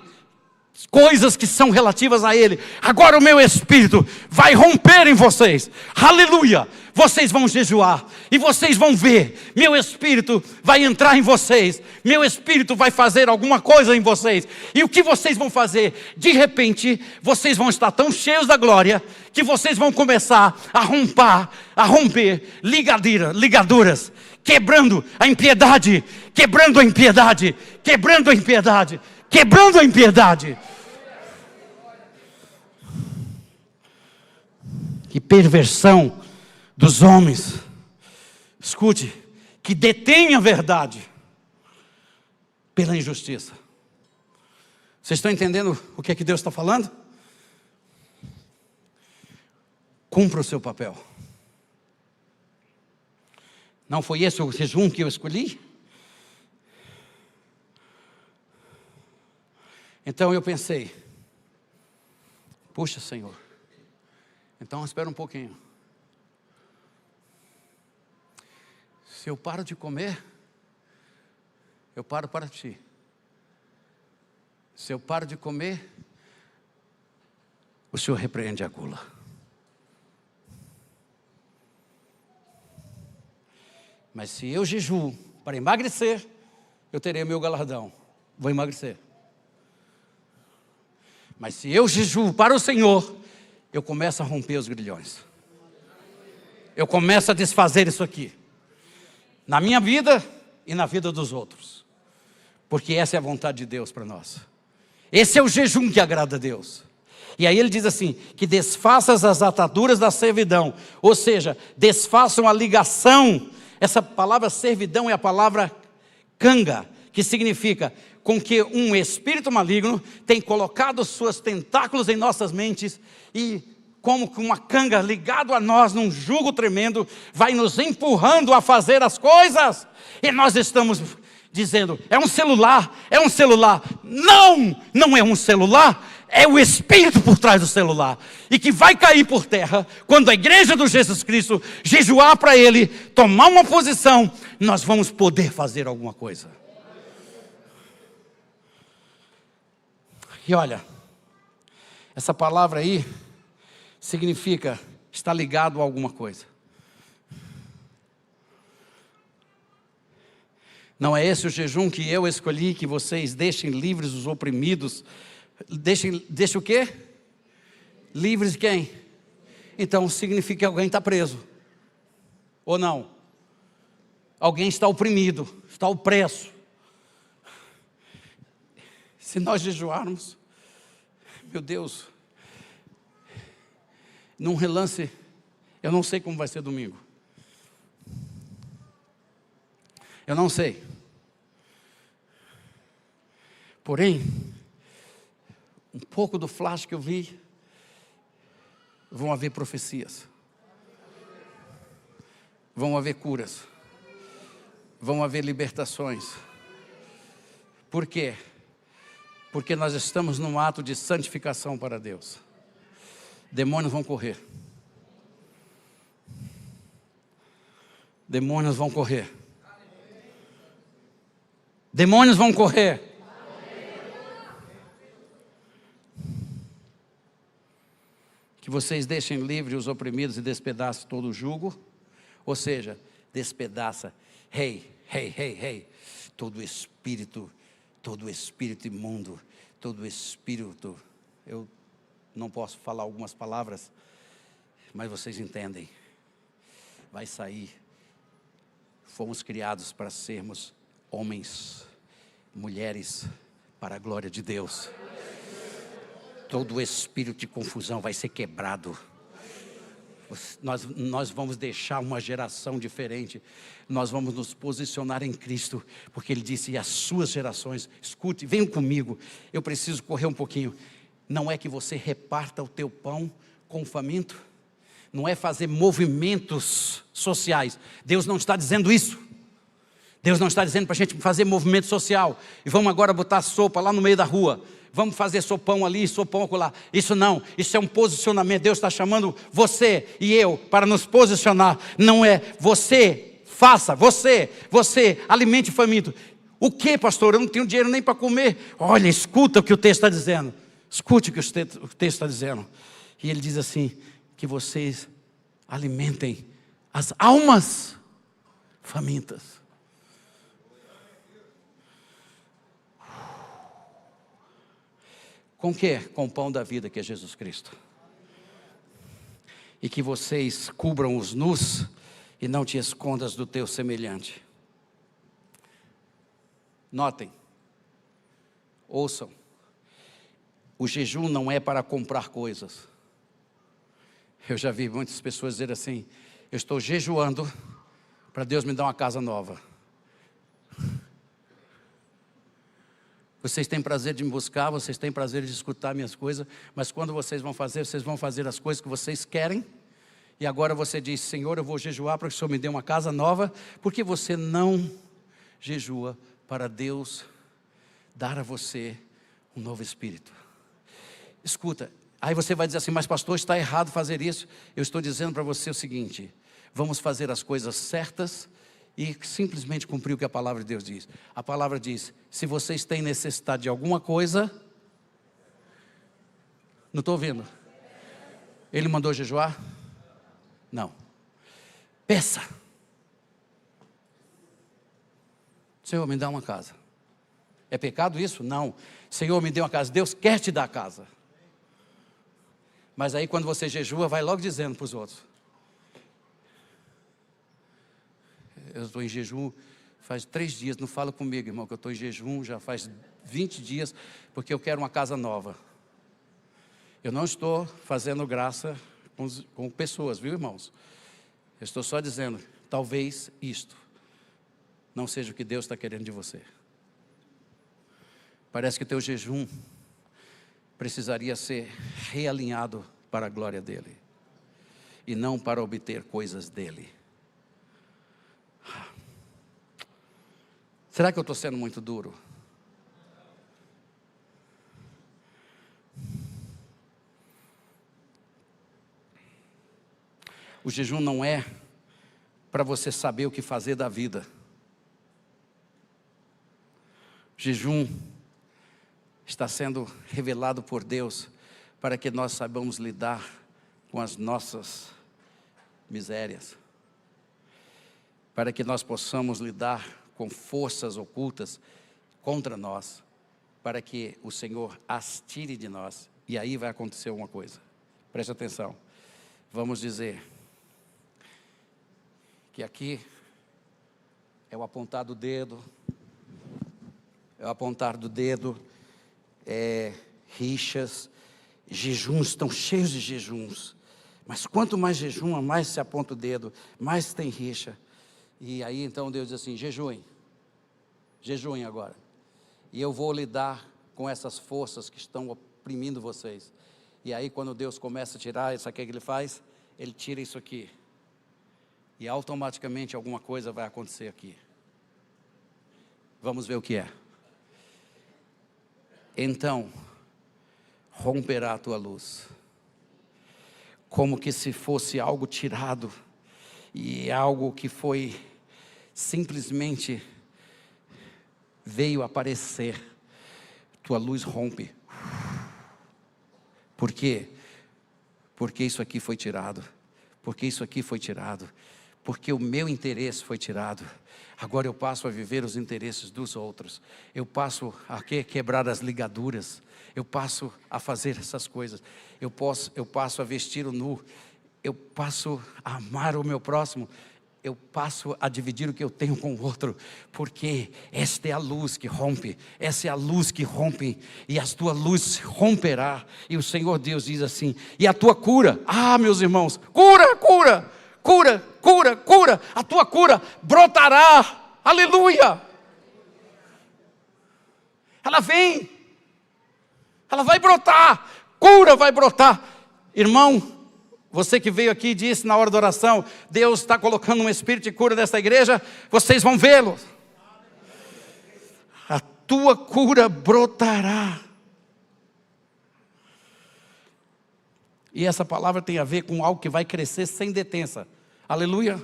Coisas que são relativas a Ele. Agora o meu Espírito vai romper em vocês. Aleluia! Vocês vão jejuar e vocês vão ver. Meu Espírito vai entrar em vocês. Meu Espírito vai fazer alguma coisa em vocês. E o que vocês vão fazer? De repente, vocês vão estar tão cheios da glória que vocês vão começar a romper ligaduras, quebrando a impiedade, quebrando a impiedade, quebrando a impiedade, quebrando a impiedade. Que perversão dos homens, escute, que detém a verdade pela injustiça. Vocês estão entendendo o que é que Deus está falando? Cumpra o seu papel. Não foi esse o jejum que eu escolhi? Então eu pensei: puxa, Senhor, então espera um pouquinho. Se eu paro de comer, eu paro para ti. Se eu paro de comer, o Senhor repreende a gula. Mas se eu jejuo para emagrecer, eu terei o meu galardão. Vou emagrecer. Mas se eu jejuo para o Senhor, eu começo a romper os grilhões. Eu começo a desfazer isso aqui. Na minha vida e na vida dos outros. Porque essa é a vontade de Deus para nós. Esse é o jejum que agrada a Deus. E aí ele diz assim, que desfaças as ataduras da servidão. Ou seja, desfaçam a ligação. Essa palavra servidão é a palavra canga, que significa com que um espírito maligno tem colocado seus tentáculos em nossas mentes e como que uma canga ligado a nós num jugo tremendo, vai nos empurrando a fazer as coisas, e nós estamos dizendo, é um celular, não é um celular, é o espírito por trás do celular, e que vai cair por terra, quando a igreja do Jesus Cristo jejuar para Ele, tomar uma posição, nós vamos poder fazer alguma coisa. E olha, essa palavra aí, significa estar ligado a alguma coisa. Não é esse o jejum que eu escolhi, que vocês deixem livres os oprimidos. Deixem o quê? Livres de quem? Então significa que alguém está preso. Ou não? Alguém está oprimido, está opresso. Se nós jejuarmos, meu Deus, num relance, eu não sei como vai ser domingo. Eu não sei. Porém, um pouco do flash que eu vi, vão haver profecias. Vão haver curas. Vão haver libertações. Por quê? Porque nós estamos num ato de santificação para Deus. Demônios vão correr. Demônios vão correr. Demônios vão correr. Que vocês deixem livres os oprimidos e despedacem todo o jugo. Ou seja, despedaça. Todo espírito imundo, todo espírito. Eu não posso falar algumas palavras, mas vocês entendem. Vai sair. Fomos criados para sermos homens, mulheres, para a glória de Deus. Todo espírito de confusão vai ser quebrado. Nós vamos deixar uma geração diferente. Nós vamos nos posicionar em Cristo, porque Ele disse, e as suas gerações, escute, venham comigo, eu preciso correr um pouquinho. Não é que você reparta o teu pão com o faminto, não é fazer movimentos sociais. Deus não está dizendo isso. Deus não está dizendo para a gente fazer movimento social, e vamos agora botar sopa lá no meio da rua, vamos fazer sopão ali, sopão acolá. Isso não, isso é um posicionamento. Deus está chamando você e eu para nos posicionar. Não é você, faça, você alimente o faminto. O que, pastor? Eu não tenho dinheiro nem para comer. Olha, escuta o que o texto está dizendo. Escute o que o texto está dizendo. E ele diz assim, que vocês alimentem as almas famintas. Com o quê? Com o pão da vida, que é Jesus Cristo. E que vocês cubram os nus e não te escondas do teu semelhante. Notem, ouçam, o jejum não é para comprar coisas. Eu já vi muitas pessoas dizer assim, eu estou jejuando para Deus me dar uma casa nova. Vocês têm prazer de me buscar, vocês têm prazer de escutar minhas coisas, mas quando vocês vão fazer as coisas que vocês querem, e agora você diz, Senhor, eu vou jejuar para que o Senhor me dê uma casa nova, porque você não jejua para Deus dar a você um novo espírito. Escuta, aí você vai dizer assim, mas pastor, está errado fazer isso. Eu estou dizendo para você o seguinte, vamos fazer as coisas certas e simplesmente cumprir o que a palavra de Deus diz. A palavra diz, se vocês têm necessidade de alguma coisa, não estou ouvindo. Ele mandou jejuar? Não. Peça. Senhor, me dá uma casa. É pecado isso? Não. Senhor, me dê uma casa. Deus quer te dar a casa. Mas aí quando você jejua, vai logo dizendo para os outros: eu estou em jejum faz 3 dias, não fala comigo, irmão, que eu estou em jejum já faz 20 dias, porque eu quero uma casa nova. Eu não estou fazendo graça com pessoas, viu, irmãos? Eu estou só dizendo, talvez isto não seja o que Deus está querendo de você. Parece que teu jejum precisaria ser realinhado para a glória dEle, e não para obter coisas dEle. Será que eu estou sendo muito duro? O jejum não é para você saber o que fazer da vida. O jejum está sendo revelado por Deus para que nós saibamos lidar com as nossas misérias, para que nós possamos lidar com forças ocultas contra nós, para que o Senhor as tire de nós. E aí vai acontecer uma coisa, preste atenção. Vamos dizer que aqui é o apontar do dedo, rixas, jejuns, estão cheios de jejuns, mas quanto mais jejum, mais se aponta o dedo, mais tem rixa. E aí então Deus diz assim: jejuem agora, e eu vou lidar com essas forças que estão oprimindo vocês. E aí quando Deus começa a tirar, isso aqui que Ele faz? Ele tira isso aqui, e automaticamente alguma coisa vai acontecer aqui. Vamos ver o que é. Então romperá a tua luz, como que se fosse algo tirado, e algo que foi simplesmente veio aparecer. Tua luz rompe. Por quê? Porque isso aqui foi tirado. Porque isso aqui foi tirado. Porque o meu interesse foi tirado. Agora eu passo a viver os interesses dos outros. Eu passo a quebrar as ligaduras. Eu passo a fazer essas coisas. Eu passo a vestir o nu. Eu passo a amar o meu próximo. Eu passo a dividir o que eu tenho com o outro. Porque esta é a luz que rompe. Essa é a luz que rompe. E a tua luz romperá. E o Senhor Deus diz assim: e a tua cura. Ah, meus irmãos, cura, cura. Cura, cura, cura, a tua cura brotará, aleluia. Ela vem, ela vai brotar, cura vai brotar. Irmão, você que veio aqui e disse na hora da oração: Deus está colocando um espírito de cura nessa igreja, vocês vão vê-lo. A tua cura brotará. E essa palavra tem a ver com algo que vai crescer sem detença. Aleluia.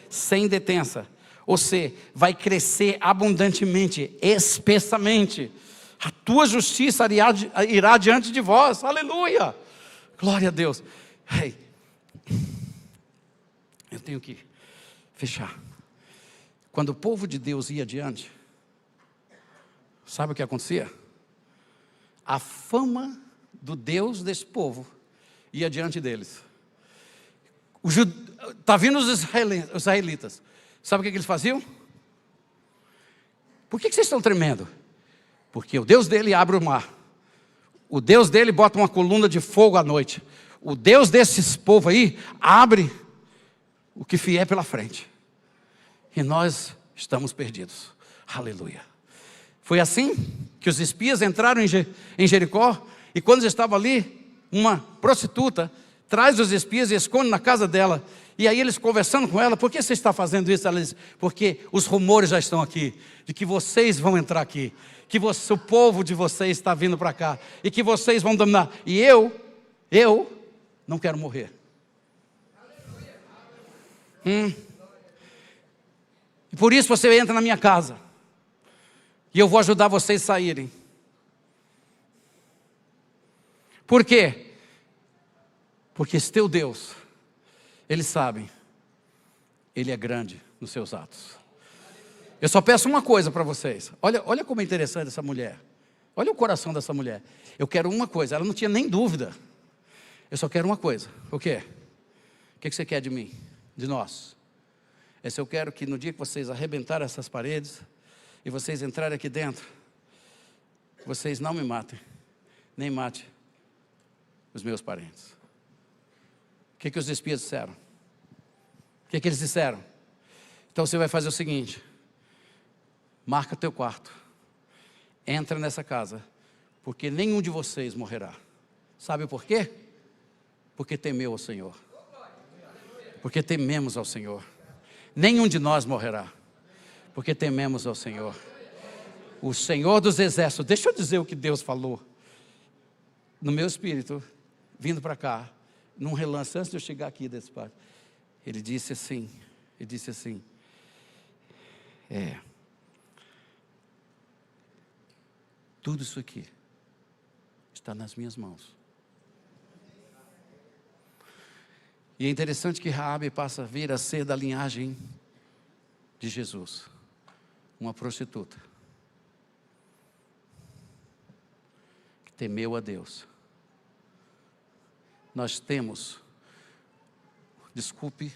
Sem detença. Ou seja, vai crescer abundantemente, espessamente. A tua justiça irá diante de vós. Aleluia. Glória a Deus. Hey, eu tenho que fechar. Quando o povo de Deus ia adiante, sabe o que acontecia? A fama do Deus desse povo ia diante deles. Está vindo os israelitas. Sabe o que eles faziam? Por que vocês estão tremendo? Porque o Deus dele abre o mar. O Deus dele bota uma coluna de fogo à noite. O Deus desses povos aí abre o que vier pela frente. E nós estamos perdidos. Aleluia. Foi assim que os espias entraram em Jericó. E quando eles estavam ali, uma prostituta traz os espias e esconde na casa dela. E aí eles conversando com ela: por que você está fazendo isso? Ela diz: porque os rumores já estão aqui, de que vocês vão entrar aqui, que o povo de vocês está vindo para cá, e que vocês vão dominar. E eu não quero morrer. E por isso você entra na minha casa, e eu vou ajudar vocês a saírem. Por quê? Porque esse teu Deus, Ele sabe, Ele é grande nos seus atos. Eu só peço uma coisa para vocês. Olha como é interessante essa mulher. Olha o coração dessa mulher. Eu quero uma coisa. Ela não tinha nem dúvida. Eu só quero uma coisa. O quê? O que você quer de mim? De nós? Eu quero que no dia que vocês arrebentarem essas paredes e vocês entrarem aqui dentro, vocês não me matem, nem matem os meus parentes. O que os espias disseram? O que eles disseram? Então você vai fazer o seguinte: marca teu quarto, entra nessa casa, porque nenhum de vocês morrerá. Sabe por quê? Porque temeu ao Senhor. Porque tememos ao Senhor. Nenhum de nós morrerá, porque tememos ao Senhor. O Senhor dos Exércitos. Deixa eu dizer o que Deus falou no meu espírito, vindo para cá, num relance, antes de eu chegar aqui desse parque. Ele disse assim, tudo isso aqui está nas minhas mãos. E é interessante que Raabe passa a vir a ser da linhagem de Jesus, uma prostituta, que temeu a Deus. Nós temos, desculpe,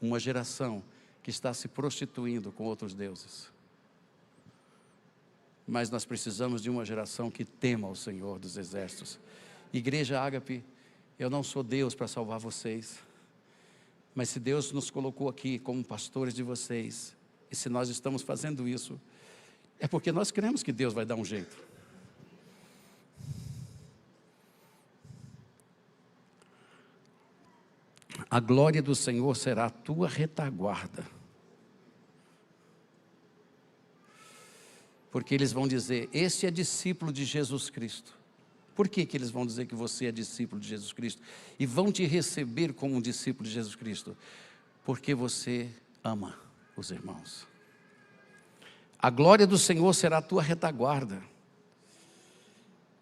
uma geração que está se prostituindo com outros deuses. Mas nós precisamos de uma geração que tema ao Senhor dos Exércitos. Igreja Ágape, eu não sou Deus para salvar vocês. Mas se Deus nos colocou aqui como pastores de vocês, e se nós estamos fazendo isso, é porque nós cremos que Deus vai dar um jeito. A glória do Senhor será a tua retaguarda. Porque eles vão dizer, esse é discípulo de Jesus Cristo. Por que eles vão dizer que você é discípulo de Jesus Cristo? E vão te receber como um discípulo de Jesus Cristo? Porque você ama os irmãos. A glória do Senhor será a tua retaguarda.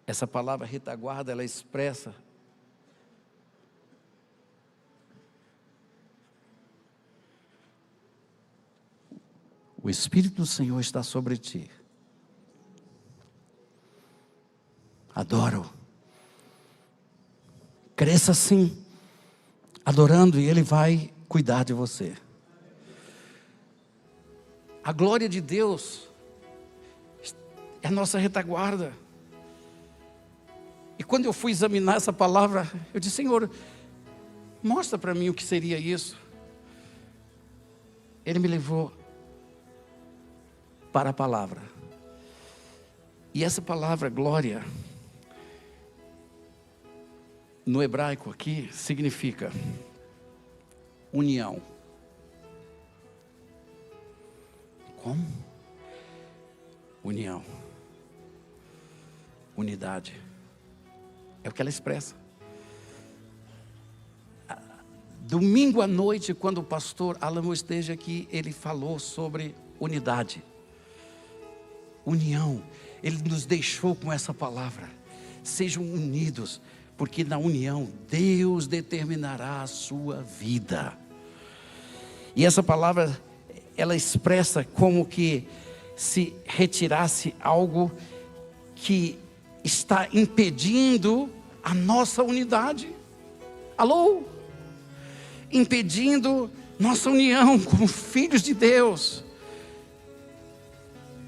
Essa palavra retaguarda, ela expressa o Espírito do Senhor está sobre ti. Adoro. Cresça assim, adorando, e Ele vai cuidar de você. A glória de Deus é a nossa retaguarda. E quando eu fui examinar essa palavra, eu disse, Senhor, mostra para mim o que seria isso. Ele me levou para a palavra. E essa palavra, glória, no hebraico aqui, significa união. Como? União. Unidade. É o que ela expressa. Domingo à noite, quando o pastor Alamo esteja aqui, ele falou sobre unidade. União. Ele nos deixou com essa palavra. Sejam unidos, porque na união Deus determinará a sua vida. E essa palavra, ela expressa como que se retirasse algo que está impedindo a nossa unidade. Alô? Impedindo nossa união como filhos de Deus.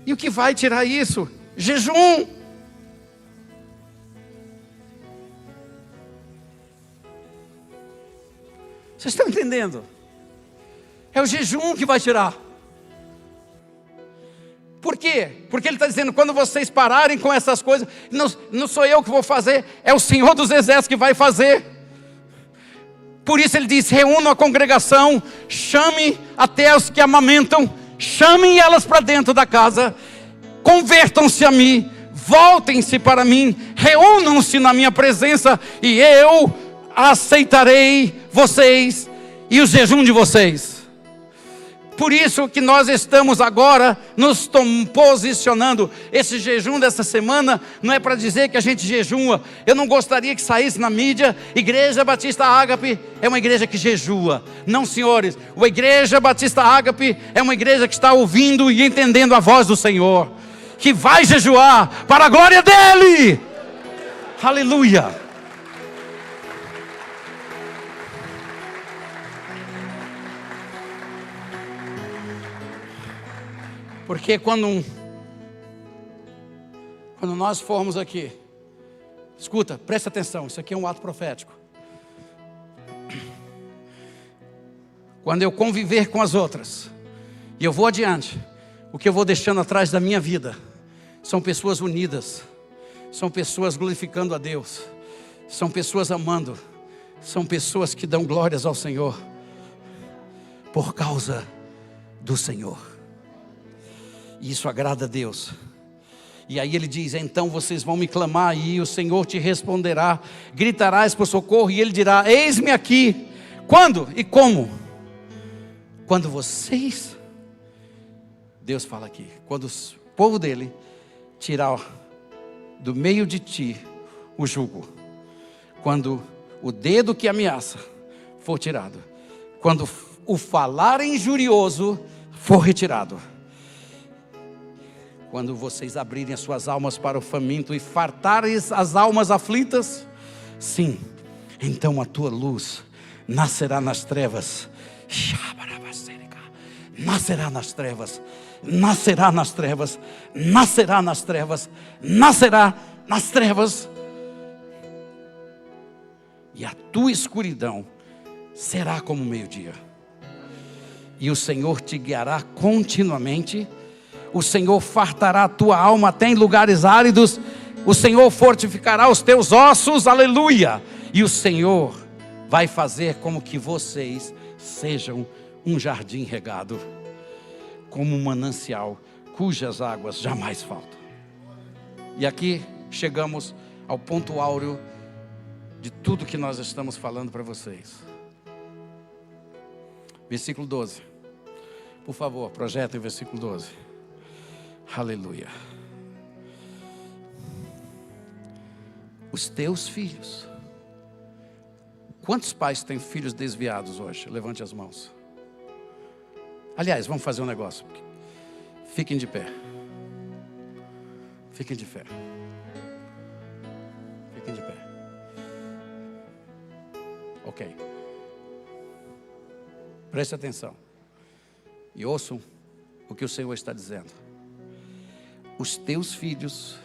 E o que vai tirar isso? Jejum. Vocês estão entendendo? É o jejum que vai tirar. Por quê? Porque ele está dizendo, quando vocês pararem com essas coisas, não sou eu que vou fazer, é o Senhor dos Exércitos que vai fazer. Por isso ele diz, reúnam a congregação, chame até os que amamentam, chamem elas para dentro da casa, convertam-se a mim, voltem-se para mim, reúnam-se na minha presença, e eu aceitarei vocês e o jejum de vocês. Por isso que nós estamos agora nos posicionando. Esse jejum dessa semana não é para dizer que a gente jejua. Eu não gostaria que saísse na mídia: Igreja Batista Ágape é uma igreja que jejua. Não, senhores, a Igreja Batista Ágape é uma igreja que está ouvindo e entendendo a voz do Senhor, que vai jejuar para a glória dEle. Aleluia. Porque quando nós formos aqui, escuta, presta atenção, isso aqui é um ato profético. Quando eu conviver com as outras, e eu vou adiante, o que eu vou deixando atrás da minha vida são pessoas unidas, são pessoas glorificando a Deus, são pessoas amando, são pessoas que dão glórias ao Senhor, por causa do Senhor. E isso agrada a Deus. E aí ele diz: então vocês vão me clamar e o Senhor te responderá, gritarás por socorro e Ele dirá: eis-me aqui. Quando e como? Quando vocês, Deus fala aqui, quando o povo dele tirar do meio de ti o jugo, quando o dedo que ameaça for tirado, quando o falar injurioso for retirado, quando vocês abrirem as suas almas para o faminto e fartarem as almas aflitas, sim, então a tua luz nascerá nas trevas. Nascerá nas trevas, nascerá nas trevas, nascerá nas trevas, nascerá nas trevas. E a tua escuridão será como meio-dia. E o Senhor te guiará continuamente. O Senhor fartará a tua alma até em lugares áridos. O Senhor fortificará os teus ossos, aleluia. E o Senhor vai fazer como que vocês sejam um jardim regado, como um manancial cujas águas jamais faltam. E aqui chegamos ao ponto áureo de tudo que nós estamos falando para vocês. Versículo 12. Por favor, projetem o versículo 12. Aleluia. Os teus filhos. Quantos pais têm filhos desviados hoje? Levante as mãos. Aliás, vamos fazer um negócio. Fiquem de pé. Fiquem de pé. Fiquem de pé. Ok. Preste atenção. E ouçam o que o Senhor está dizendo. Os teus filhos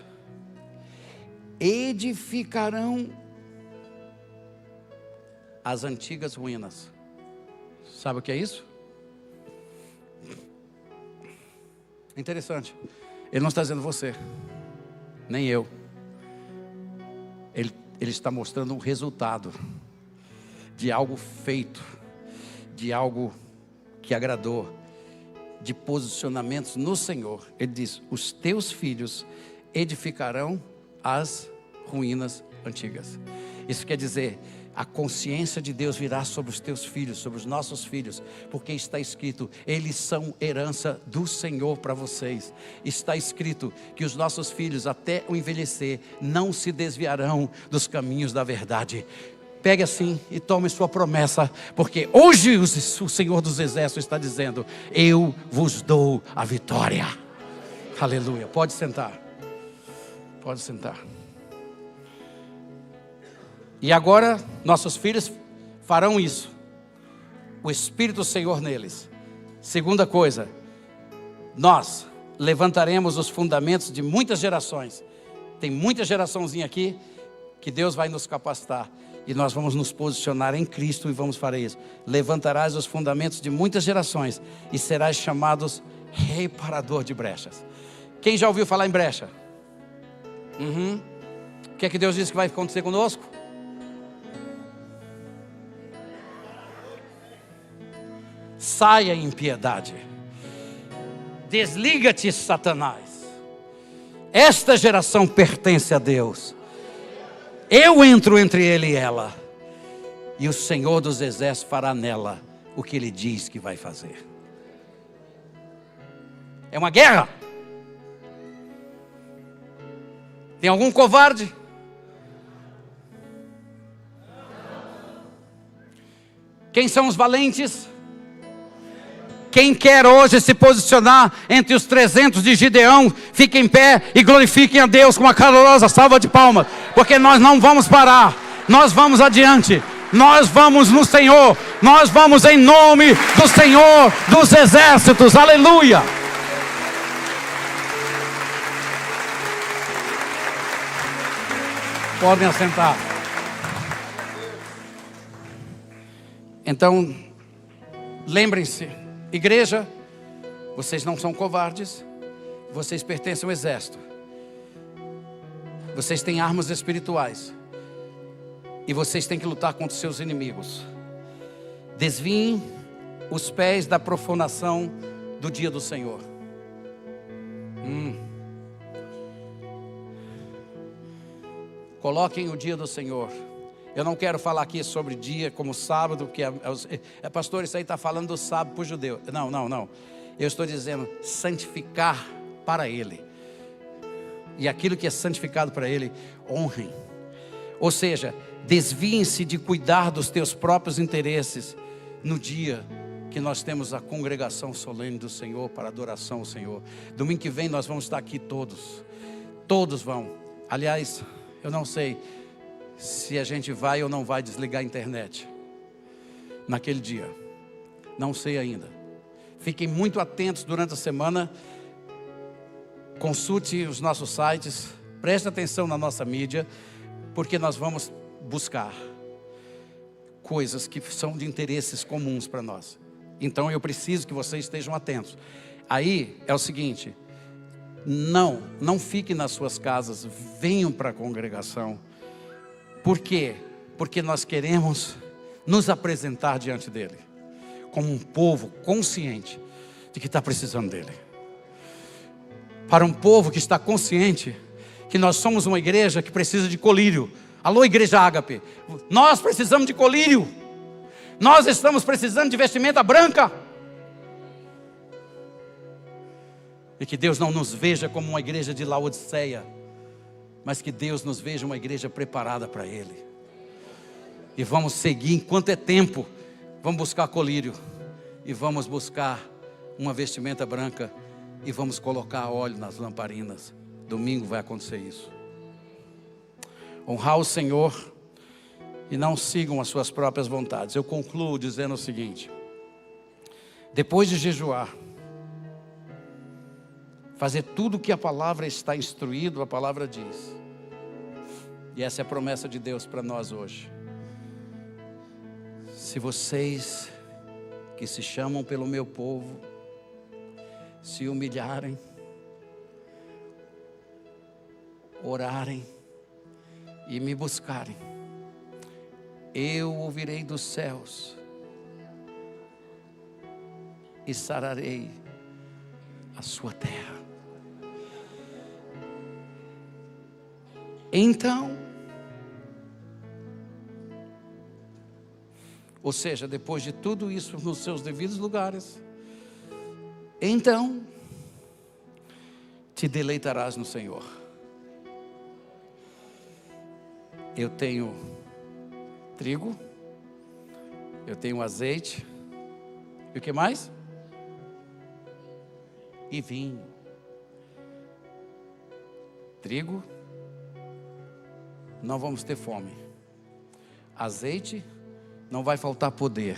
edificarão as antigas ruínas. Sabe o que é isso? Interessante. Ele não está dizendo você, nem eu. Ele está mostrando um resultado de algo feito, de algo que agradou, de posicionamentos no Senhor. Ele diz: os teus filhos edificarão as ruínas antigas. Isso quer dizer, a consciência de Deus virá sobre os teus filhos, sobre os nossos filhos, porque está escrito: eles são herança do Senhor para vocês. Está escrito que os nossos filhos, até o envelhecer, não se desviarão dos caminhos da verdade. Pegue assim e tome sua promessa, porque hoje o Senhor dos Exércitos está dizendo: eu vos dou a vitória. Aleluia. Pode sentar. Pode sentar. E agora nossos filhos farão isso. O Espírito do Senhor neles. Segunda coisa, nós levantaremos os fundamentos de muitas gerações. Tem muita geraçãozinha aqui que Deus vai nos capacitar. E nós vamos nos posicionar em Cristo e vamos fazer isso. Levantarás os fundamentos de muitas gerações e serás chamados reparador de brechas. Quem já ouviu falar em brecha? O que é que Deus disse que vai acontecer conosco? Saia em impiedade. Desliga-te, Satanás. Esta geração pertence a Deus. Eu entro entre ele e ela, e o Senhor dos Exércitos fará nela o que Ele diz que vai fazer. É uma guerra. Tem algum covarde? Quem são os valentes? Quem quer hoje se posicionar entre os 300 de Gideão, fique em pé e glorifiquem a Deus com uma calorosa salva de palmas, porque nós não vamos parar, nós vamos adiante, nós vamos no Senhor, nós vamos em nome do Senhor dos exércitos, aleluia. Podem assentar. Então, lembrem-se, igreja, vocês não são covardes, vocês pertencem ao exército, vocês têm armas espirituais, e vocês têm que lutar contra os seus inimigos. Desviem os pés da profanação do dia do Senhor. Coloquem o dia do Senhor. Eu não quero falar aqui sobre dia como sábado, porque pastor, isso aí está falando do sábado para o judeu. Não. Eu estou dizendo santificar para Ele. E aquilo que é santificado para Ele, honrem. Ou seja, desviem-se de cuidar dos teus próprios interesses no dia que nós temos a congregação solene do Senhor para adoração ao Senhor. Domingo que vem nós vamos estar aqui todos. Todos vão. Aliás, eu não sei se a gente vai ou não vai desligar a internet naquele dia. Não sei ainda. Fiquem muito atentos durante a semana. Consulte os nossos sites. Preste atenção na nossa mídia, porque nós vamos buscar coisas que são de interesses comuns para nós. Então eu preciso que vocês estejam atentos. Aí é o seguinte: não fiquem nas suas casas, venham para a congregação. Por quê? Porque nós queremos nos apresentar diante dele como um povo consciente de que está precisando dele. Para um povo que está consciente que nós somos uma igreja que precisa de colírio. Alô, igreja Ágape, nós precisamos de colírio. Nós estamos precisando de vestimenta branca. E que Deus não nos veja como uma igreja de Laodiceia, mas que Deus nos veja uma igreja preparada para Ele. E vamos seguir enquanto é tempo. Vamos buscar colírio. E vamos buscar uma vestimenta branca. E vamos colocar óleo nas lamparinas. Domingo vai acontecer isso. Honrar o Senhor e não sigam as suas próprias vontades. Eu concluo dizendo o seguinte: depois de jejuar, fazer tudo o que a palavra está instruído, a palavra diz. E essa é a promessa de Deus para nós hoje. Se vocês que se chamam pelo meu povo se humilharem, orarem e me buscarem, eu ouvirei dos céus e sararei a sua terra. Então, ou seja, depois de tudo isso nos seus devidos lugares, então te deleitarás no Senhor. Eu tenho trigo, eu tenho azeite, e o que mais? E vinho. Trigo, não vamos ter fome. Azeite, não vai faltar poder.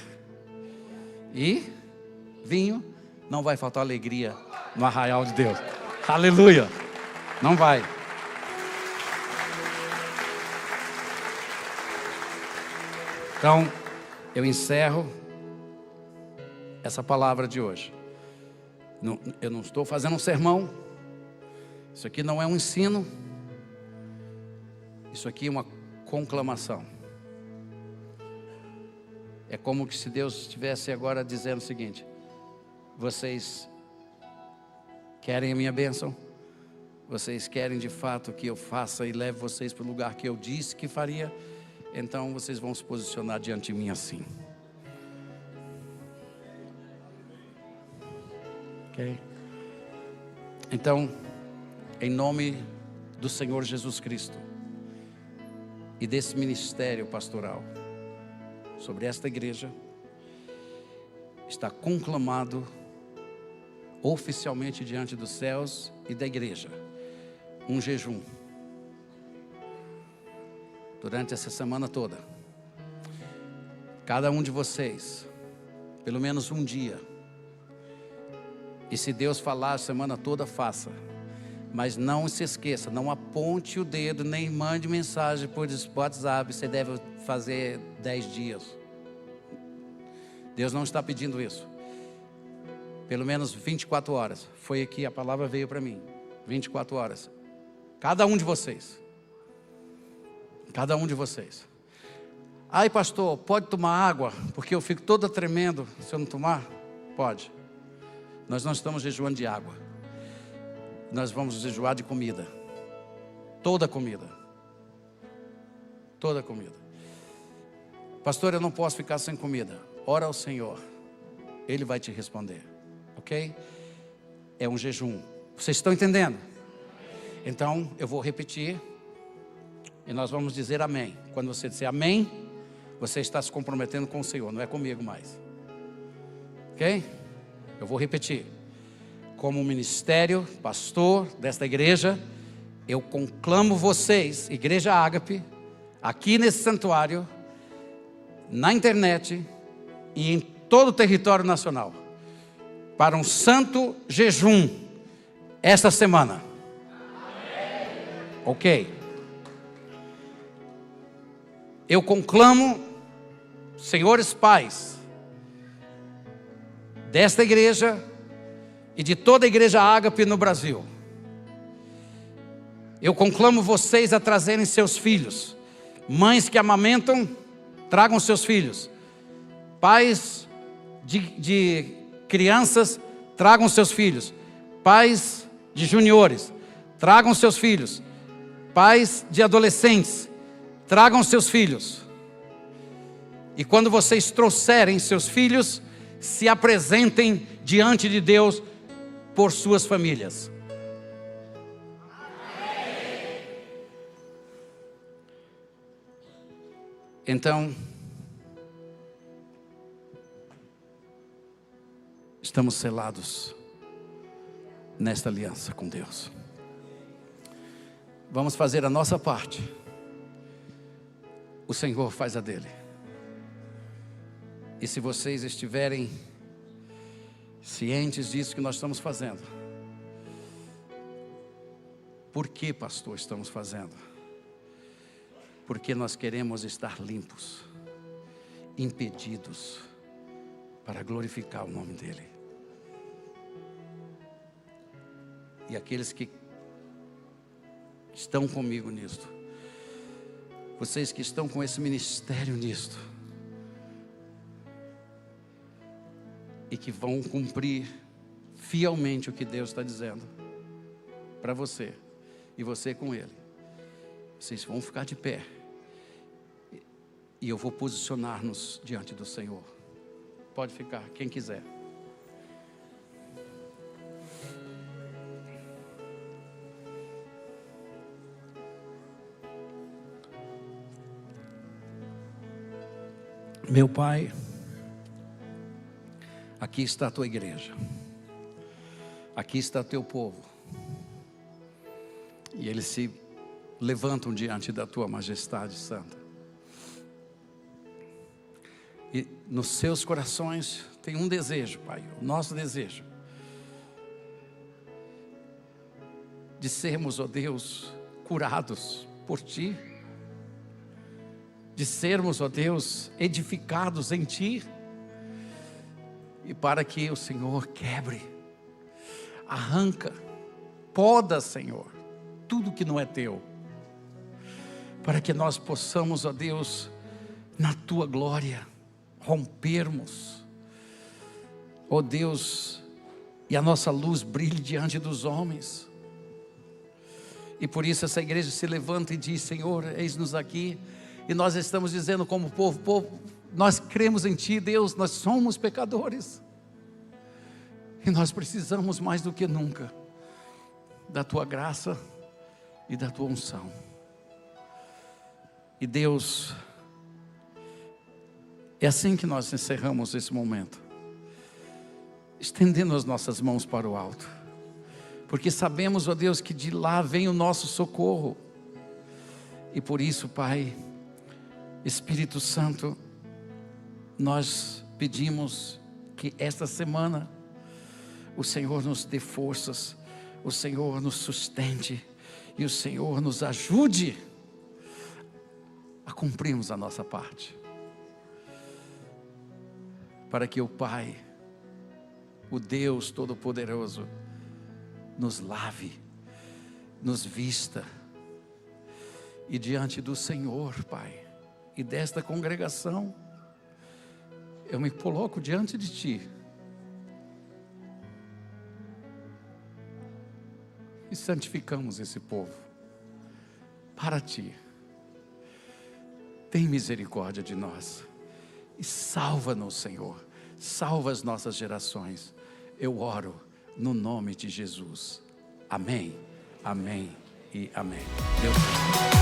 E vinho, não vai faltar alegria no arraial de Deus. Aleluia! Não vai. Então, eu encerro essa palavra de hoje. Eu não estou fazendo um sermão. Isso aqui não é um ensino. Isso aqui é uma conclamação. É como se Deus estivesse agora dizendo o seguinte: vocês querem a minha bênção? Vocês querem de fato que eu faça e leve vocês para o lugar que eu disse que faria? Então vocês vão se posicionar diante de mim assim. Ok? Então, em nome do Senhor Jesus Cristo e desse ministério pastoral sobre esta igreja, está conclamado oficialmente diante dos céus e da igreja um jejum durante essa semana toda. Cada um de vocês, pelo menos um dia, e se Deus falar a semana toda, faça. Mas não se esqueça, não aponte o dedo, nem mande mensagem por WhatsApp, você deve fazer 10 dias. Deus não está pedindo isso. Pelo menos 24 horas. Foi aqui, a palavra veio para mim. 24 horas. Cada um de vocês. Cada um de vocês. Ai, pastor, pode tomar água? Porque eu fico toda tremendo se eu não tomar? Pode. Nós não estamos jejuando de água. Nós vamos jejuar de comida. Toda comida. Toda comida. Pastor, eu não posso ficar sem comida. Ora ao Senhor. Ele vai te responder. Ok? É um jejum. Vocês estão entendendo? Então, eu vou repetir. E nós vamos dizer amém. Quando você disser amém, você está se comprometendo com o Senhor. Não é comigo mais. Ok? Eu vou repetir. Como ministério, pastor desta igreja, eu conclamo vocês, Igreja Ágape, aqui nesse santuário, na internet e em todo o território nacional, para um santo jejum esta semana. Ok. Eu conclamo, senhores pais desta igreja e de toda a igreja Ágape no Brasil, eu conclamo vocês a trazerem seus filhos. Mães que amamentam, tragam seus filhos. Pais de crianças, tragam seus filhos. Pais de juniores, tragam seus filhos. Pais de adolescentes, tragam seus filhos. E quando vocês trouxerem seus filhos, se apresentem diante de Deus por suas famílias. Então, estamos selados nesta aliança com Deus. Vamos fazer a nossa parte. O Senhor faz a dele. E se vocês estiverem cientes disso que nós estamos fazendo. Por que, pastor, estamos fazendo? Porque nós queremos estar limpos, impedidos, para glorificar o nome dele. E aqueles que estão comigo nisto, vocês que estão com esse ministério nisto, e que vão cumprir fielmente o que Deus está dizendo para você, e você com ele, vocês vão ficar de pé, e eu vou posicionar-nos diante do Senhor. Pode ficar, quem quiser. Meu Pai, aqui está a tua igreja, aqui está o teu povo, e eles se levantam diante da tua majestade santa, e nos seus corações tem um desejo, Pai, o nosso desejo, de sermos, ó Deus, curados por Ti, de sermos, ó Deus, edificados em Ti, e para que o Senhor quebre, arranca, poda, Senhor, tudo que não é Teu, para que nós possamos, ó Deus, na Tua glória, rompermos, ó Deus, e a nossa luz brilhe diante dos homens. E por isso essa igreja se levanta e diz: Senhor, eis-nos aqui. E nós estamos dizendo como povo, nós cremos em Ti, Deus, nós somos pecadores. E nós precisamos mais do que nunca da tua graça e da tua unção. E Deus, é assim que nós encerramos esse momento, estendendo as nossas mãos para o alto, porque sabemos, ó Deus, que de lá vem o nosso socorro. E por isso, Pai, Espírito Santo, nós pedimos que esta semana o Senhor nos dê forças, o Senhor nos sustente e o Senhor nos ajude a cumprirmos a nossa parte, para que o Pai, o Deus Todo-Poderoso, nos lave, nos vista, e diante do Senhor, Pai, e desta congregação, eu me coloco diante de Ti, e santificamos esse povo para Ti. Tem misericórdia de nós e salva-nos, Senhor, salva as nossas gerações. Eu oro no nome de Jesus. Amém, amém e amém. Deus